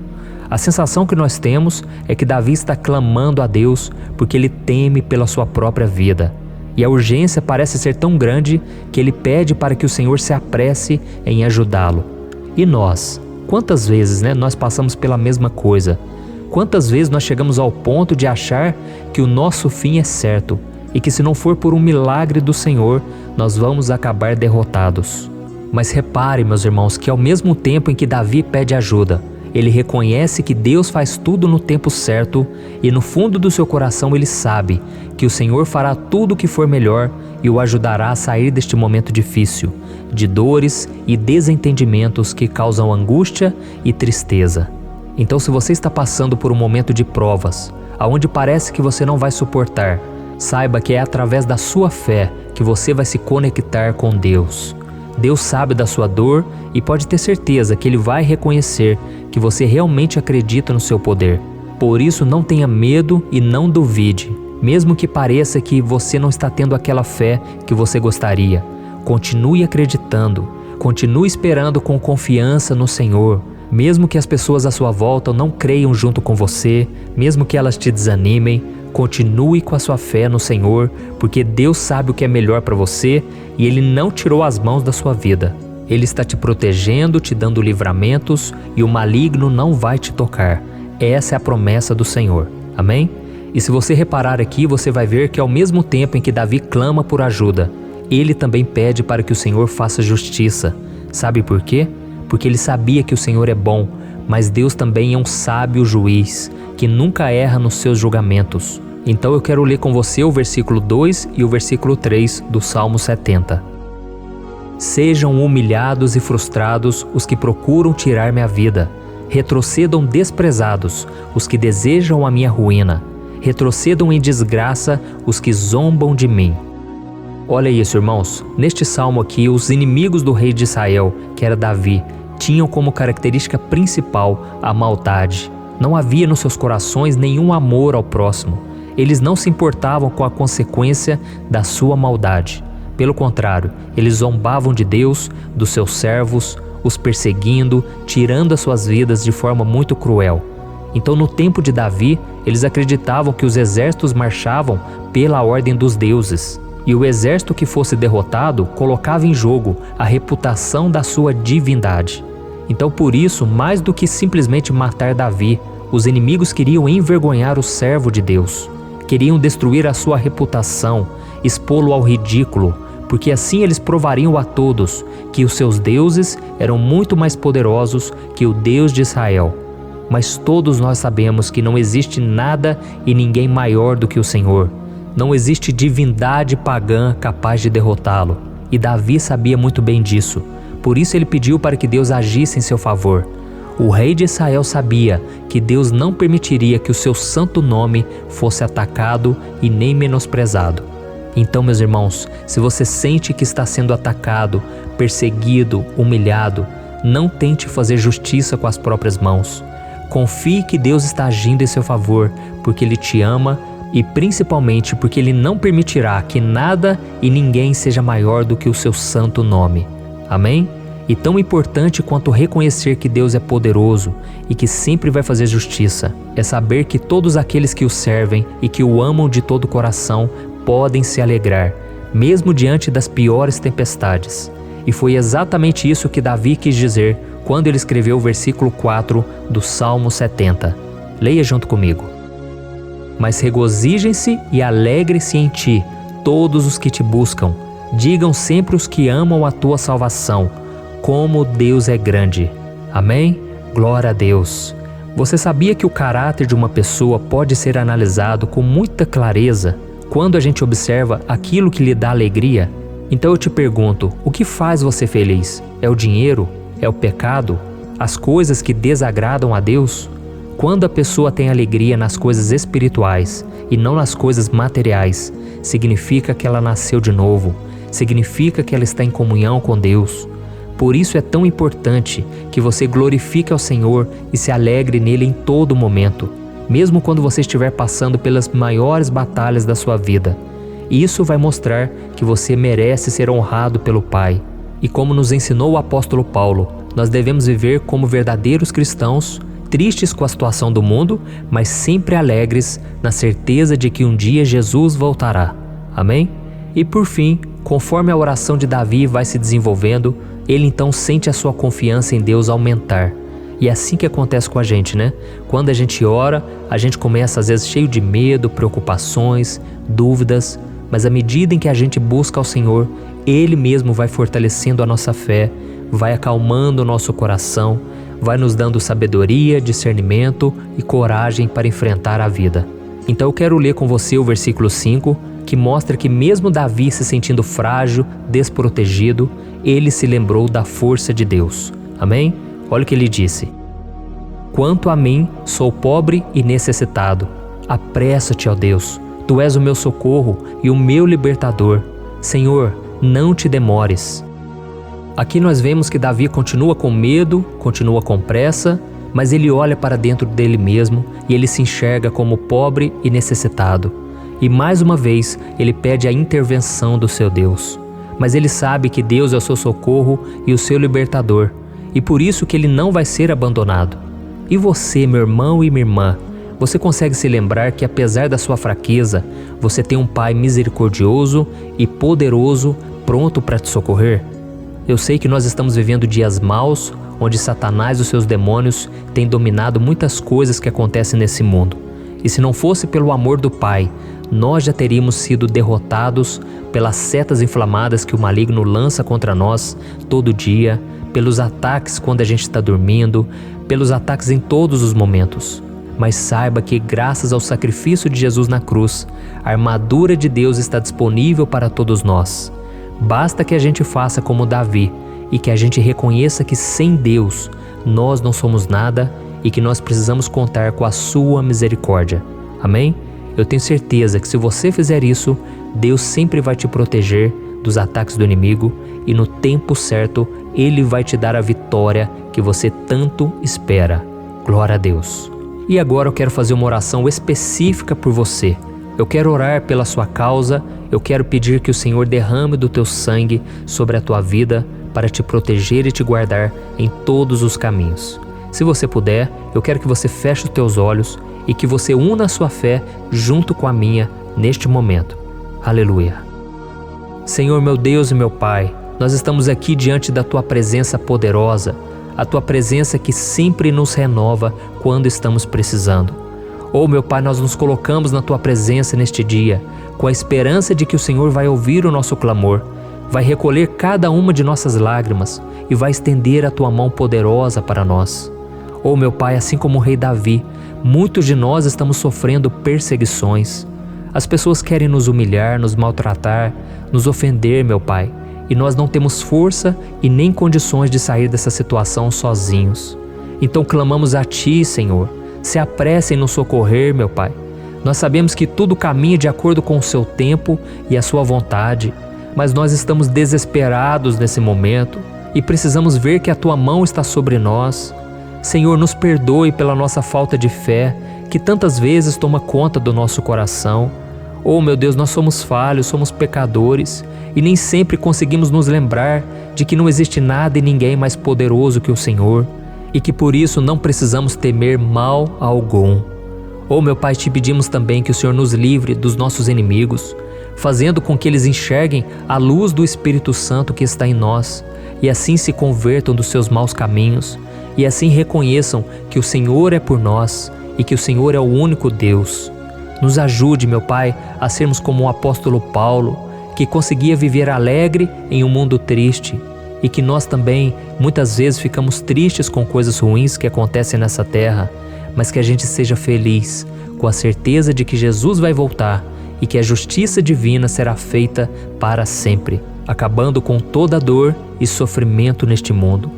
A sensação que nós temos é que Davi está clamando a Deus porque ele teme pela sua própria vida. E a urgência parece ser tão grande que ele pede para que o Senhor se apresse em ajudá-lo. E nós? Quantas vezes nós passamos pela mesma coisa? Quantas vezes nós chegamos ao ponto de achar que o nosso fim é certo e que se não for por um milagre do Senhor, nós vamos acabar derrotados? Mas repare, meus irmãos, que ao mesmo tempo em que Davi pede ajuda, ele reconhece que Deus faz tudo no tempo certo e no fundo do seu coração ele sabe que o Senhor fará tudo o que for melhor e o ajudará a sair deste momento difícil, de dores e desentendimentos que causam angústia e tristeza. Então, se você está passando por um momento de provas, aonde parece que você não vai suportar, saiba que é através da sua fé que você vai se conectar com Deus. Deus sabe da sua dor e pode ter certeza que Ele vai reconhecer que você realmente acredita no seu poder. Por isso, não tenha medo e não duvide, mesmo que pareça que você não está tendo aquela fé que você gostaria. Continue acreditando, continue esperando com confiança no Senhor. Mesmo que as pessoas à sua volta não creiam junto com você, mesmo que elas te desanimem, continue com a sua fé no Senhor, porque Deus sabe o que é melhor para você e Ele não tirou as mãos da sua vida. Ele está te protegendo, te dando livramentos e o maligno não vai te tocar. Essa é a promessa do Senhor. Amém? E se você reparar aqui, você vai ver que ao mesmo tempo em que Davi clama por ajuda, ele também pede para que o Senhor faça justiça. Sabe por quê? Porque ele sabia que o Senhor é bom, mas Deus também é um sábio juiz, que nunca erra nos seus julgamentos. Então eu quero ler com você o versículo 2 e o versículo 3 do Salmo 70. Sejam humilhados e frustrados os que procuram tirar-me a vida. Retrocedam desprezados os que desejam a minha ruína. Retrocedam em desgraça os que zombam de mim. Olha isso, irmãos. Neste salmo aqui, os inimigos do rei de Israel, que era Davi, tinham como característica principal a maldade. Não havia nos seus corações nenhum amor ao próximo. Eles não se importavam com a consequência da sua maldade. Pelo contrário, eles zombavam de Deus, dos seus servos, os perseguindo, tirando as suas vidas de forma muito cruel. Então, no tempo de Davi, eles acreditavam que os exércitos marchavam pela ordem dos deuses. E o exército que fosse derrotado colocava em jogo a reputação da sua divindade. Então, por isso, mais do que simplesmente matar Davi, os inimigos queriam envergonhar o servo de Deus. Queriam destruir a sua reputação, expô-lo ao ridículo, porque assim eles provariam a todos que os seus deuses eram muito mais poderosos que o Deus de Israel. Mas todos nós sabemos que não existe nada e ninguém maior do que o Senhor. Não existe divindade pagã capaz de derrotá-lo. E Davi sabia muito bem disso. Por isso ele pediu para que Deus agisse em seu favor. O rei de Israel sabia que Deus não permitiria que o seu santo nome fosse atacado e nem menosprezado. Então, meus irmãos, se você sente que está sendo atacado, perseguido, humilhado, não tente fazer justiça com as próprias mãos. Confie que Deus está agindo em seu favor, porque Ele te ama e principalmente porque Ele não permitirá que nada e ninguém seja maior do que o seu santo nome. Amém? E tão importante quanto reconhecer que Deus é poderoso e que sempre vai fazer justiça, é saber que todos aqueles que o servem e que o amam de todo o coração podem se alegrar, mesmo diante das piores tempestades. E foi exatamente isso que Davi quis dizer quando ele escreveu o versículo 4 do Salmo 70. Leia junto comigo. Mas regozijem-se e alegrem-se em ti, todos os que te buscam. Digam sempre os que amam a tua salvação, como Deus é grande. Amém? Glória a Deus. Você sabia que o caráter de uma pessoa pode ser analisado com muita clareza quando a gente observa aquilo que lhe dá alegria? Então eu te pergunto, o que faz você feliz? É o dinheiro? É o pecado? As coisas que desagradam a Deus? Quando a pessoa tem alegria nas coisas espirituais e não nas coisas materiais, significa que ela nasceu de novo, significa que ela está em comunhão com Deus. Por isso é tão importante que você glorifique ao Senhor e se alegre nele em todo momento, mesmo quando você estiver passando pelas maiores batalhas da sua vida. Isso vai mostrar que você merece ser honrado pelo Pai. E como nos ensinou o apóstolo Paulo, nós devemos viver como verdadeiros cristãos, tristes com a situação do mundo, mas sempre alegres na certeza de que um dia Jesus voltará. Amém? E por fim, conforme a oração de Davi vai se desenvolvendo, ele então sente a sua confiança em Deus aumentar. E é assim que acontece com a gente, né? Quando a gente ora, a gente começa às vezes cheio de medo, preocupações, dúvidas, mas à medida em que a gente busca ao Senhor, Ele mesmo vai fortalecendo a nossa fé, vai acalmando o nosso coração, vai nos dando sabedoria, discernimento e coragem para enfrentar a vida. Então eu quero ler com você o versículo 5, que mostra que mesmo Davi se sentindo frágil, desprotegido, ele se lembrou da força de Deus. Amém? Olha o que ele disse. Quanto a mim, sou pobre e necessitado. Apressa-te, ó Deus. Tu és o meu socorro e o meu libertador. Senhor, não te demores. Aqui nós vemos que Davi continua com medo, continua com pressa, mas ele olha para dentro dele mesmo e ele se enxerga como pobre e necessitado. E mais uma vez, ele pede a intervenção do seu Deus. Mas ele sabe que Deus é o seu socorro e o seu libertador, e por isso que ele não vai ser abandonado. E você, meu irmão e minha irmã, você consegue se lembrar que apesar da sua fraqueza, você tem um Pai misericordioso e poderoso pronto para te socorrer? Eu sei que nós estamos vivendo dias maus, onde Satanás e os seus demônios têm dominado muitas coisas que acontecem nesse mundo. E se não fosse pelo amor do Pai, nós já teríamos sido derrotados pelas setas inflamadas que o maligno lança contra nós todo dia, pelos ataques quando a gente está dormindo, pelos ataques em todos os momentos. Mas saiba que graças ao sacrifício de Jesus na cruz, a armadura de Deus está disponível para todos nós. Basta que a gente faça como Davi e que a gente reconheça que sem Deus nós não somos nada e que nós precisamos contar com a sua misericórdia. Amém? Eu tenho certeza que se você fizer isso, Deus sempre vai te proteger dos ataques do inimigo e no tempo certo Ele vai te dar a vitória que você tanto espera. Glória a Deus. E agora eu quero fazer uma oração específica por você. Eu quero orar pela sua causa, eu quero pedir que o Senhor derrame do teu sangue sobre a tua vida para te proteger e te guardar em todos os caminhos. Se você puder, eu quero que você feche os teus olhos e que você una a sua fé junto com a minha neste momento. Aleluia. Senhor, meu Deus e meu Pai, nós estamos aqui diante da Tua presença poderosa, a Tua presença que sempre nos renova quando estamos precisando. Oh, meu Pai, nós nos colocamos na Tua presença neste dia, com a esperança de que o Senhor vai ouvir o nosso clamor, vai recolher cada uma de nossas lágrimas e vai estender a Tua mão poderosa para nós. Oh, meu Pai, assim como o rei Davi, muitos de nós estamos sofrendo perseguições. As pessoas querem nos humilhar, nos maltratar, nos ofender, meu Pai, e nós não temos força e nem condições de sair dessa situação sozinhos. Então clamamos a Ti, Senhor, se apresse em nos socorrer, meu Pai. Nós sabemos que tudo caminha de acordo com o Seu tempo e a Sua vontade, mas nós estamos desesperados nesse momento e precisamos ver que a Tua mão está sobre nós. Senhor, nos perdoe pela nossa falta de fé, que tantas vezes toma conta do nosso coração. Oh, meu Deus, nós somos falhos, somos pecadores e nem sempre conseguimos nos lembrar de que não existe nada e ninguém mais poderoso que o Senhor e que por isso não precisamos temer mal algum. Oh, meu Pai, te pedimos também que o Senhor nos livre dos nossos inimigos, fazendo com que eles enxerguem a luz do Espírito Santo que está em nós e assim se convertam dos seus maus caminhos e assim reconheçam que o Senhor é por nós e que o Senhor é o único Deus. Nos ajude, meu Pai, a sermos como o apóstolo Paulo, que conseguia viver alegre em um mundo triste e que nós também muitas vezes ficamos tristes com coisas ruins que acontecem nessa terra, mas que a gente seja feliz com a certeza de que Jesus vai voltar e que a justiça divina será feita para sempre, acabando com toda dor e sofrimento neste mundo.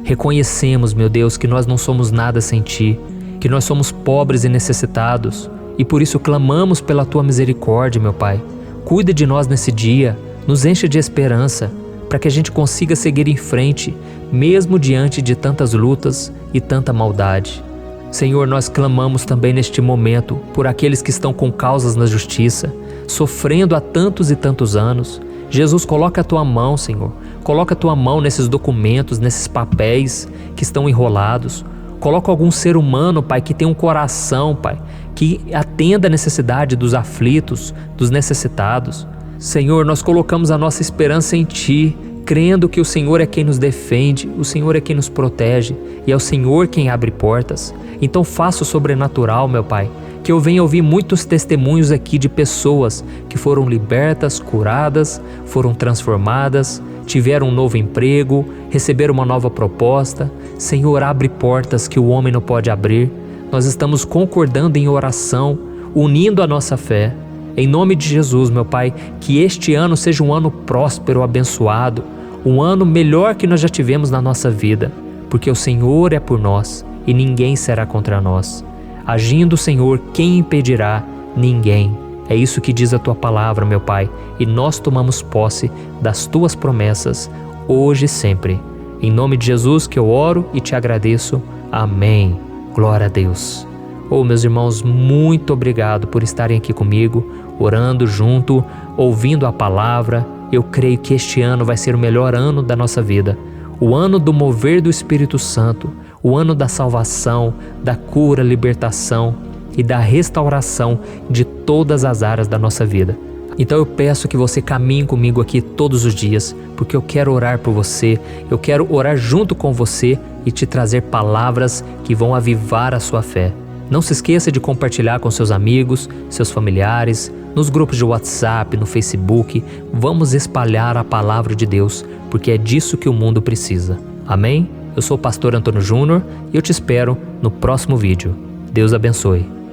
Reconhecemos, meu Deus, que nós não somos nada sem Ti, que nós somos pobres e necessitados, e por isso clamamos pela Tua misericórdia, meu Pai. Cuida de nós nesse dia, nos enche de esperança, para que a gente consiga seguir em frente, mesmo diante de tantas lutas e tanta maldade. Senhor, nós clamamos também neste momento por aqueles que estão com causas na justiça, sofrendo há tantos e tantos anos. Jesus, coloca a Tua mão, Senhor. Coloca a Tua mão nesses documentos, nesses papéis que estão enrolados. Coloca algum ser humano, Pai, que tem um coração, Pai, que atenda a necessidade dos aflitos, dos necessitados. Senhor, nós colocamos a nossa esperança em Ti, crendo que o Senhor é quem nos defende, o Senhor é quem nos protege e é o Senhor quem abre portas. Então faça o sobrenatural, meu Pai, que eu venha ouvir muitos testemunhos aqui de pessoas que foram libertas, curadas, foram transformadas, tiveram um novo emprego, receberam uma nova proposta. Senhor, abre portas que o homem não pode abrir. Nós estamos concordando em oração, unindo a nossa fé. Em nome de Jesus, meu Pai, que este ano seja um ano próspero, abençoado, um ano melhor que nós já tivemos na nossa vida, porque o Senhor é por nós e ninguém será contra nós. Agindo o Senhor, quem impedirá? Ninguém. É isso que diz a Tua palavra, meu Pai, e nós tomamos posse das Tuas promessas, hoje e sempre. Em nome de Jesus que eu oro e te agradeço. Amém. Glória a Deus. Oh, meus irmãos, muito obrigado por estarem aqui comigo, orando junto, ouvindo a palavra. Eu creio que este ano vai ser o melhor ano da nossa vida. O ano do mover do Espírito Santo, o ano da salvação, da cura, libertação e da restauração de todas as áreas da nossa vida. Então eu peço que você caminhe comigo aqui todos os dias, porque eu quero orar por você, eu quero orar junto com você e te trazer palavras que vão avivar a sua fé. Não se esqueça de compartilhar com seus amigos, seus familiares, nos grupos de WhatsApp, no Facebook. Vamos espalhar a palavra de Deus, porque é disso que o mundo precisa. Amém? Eu sou o pastor Antônio Júnior e eu te espero no próximo vídeo. Deus abençoe.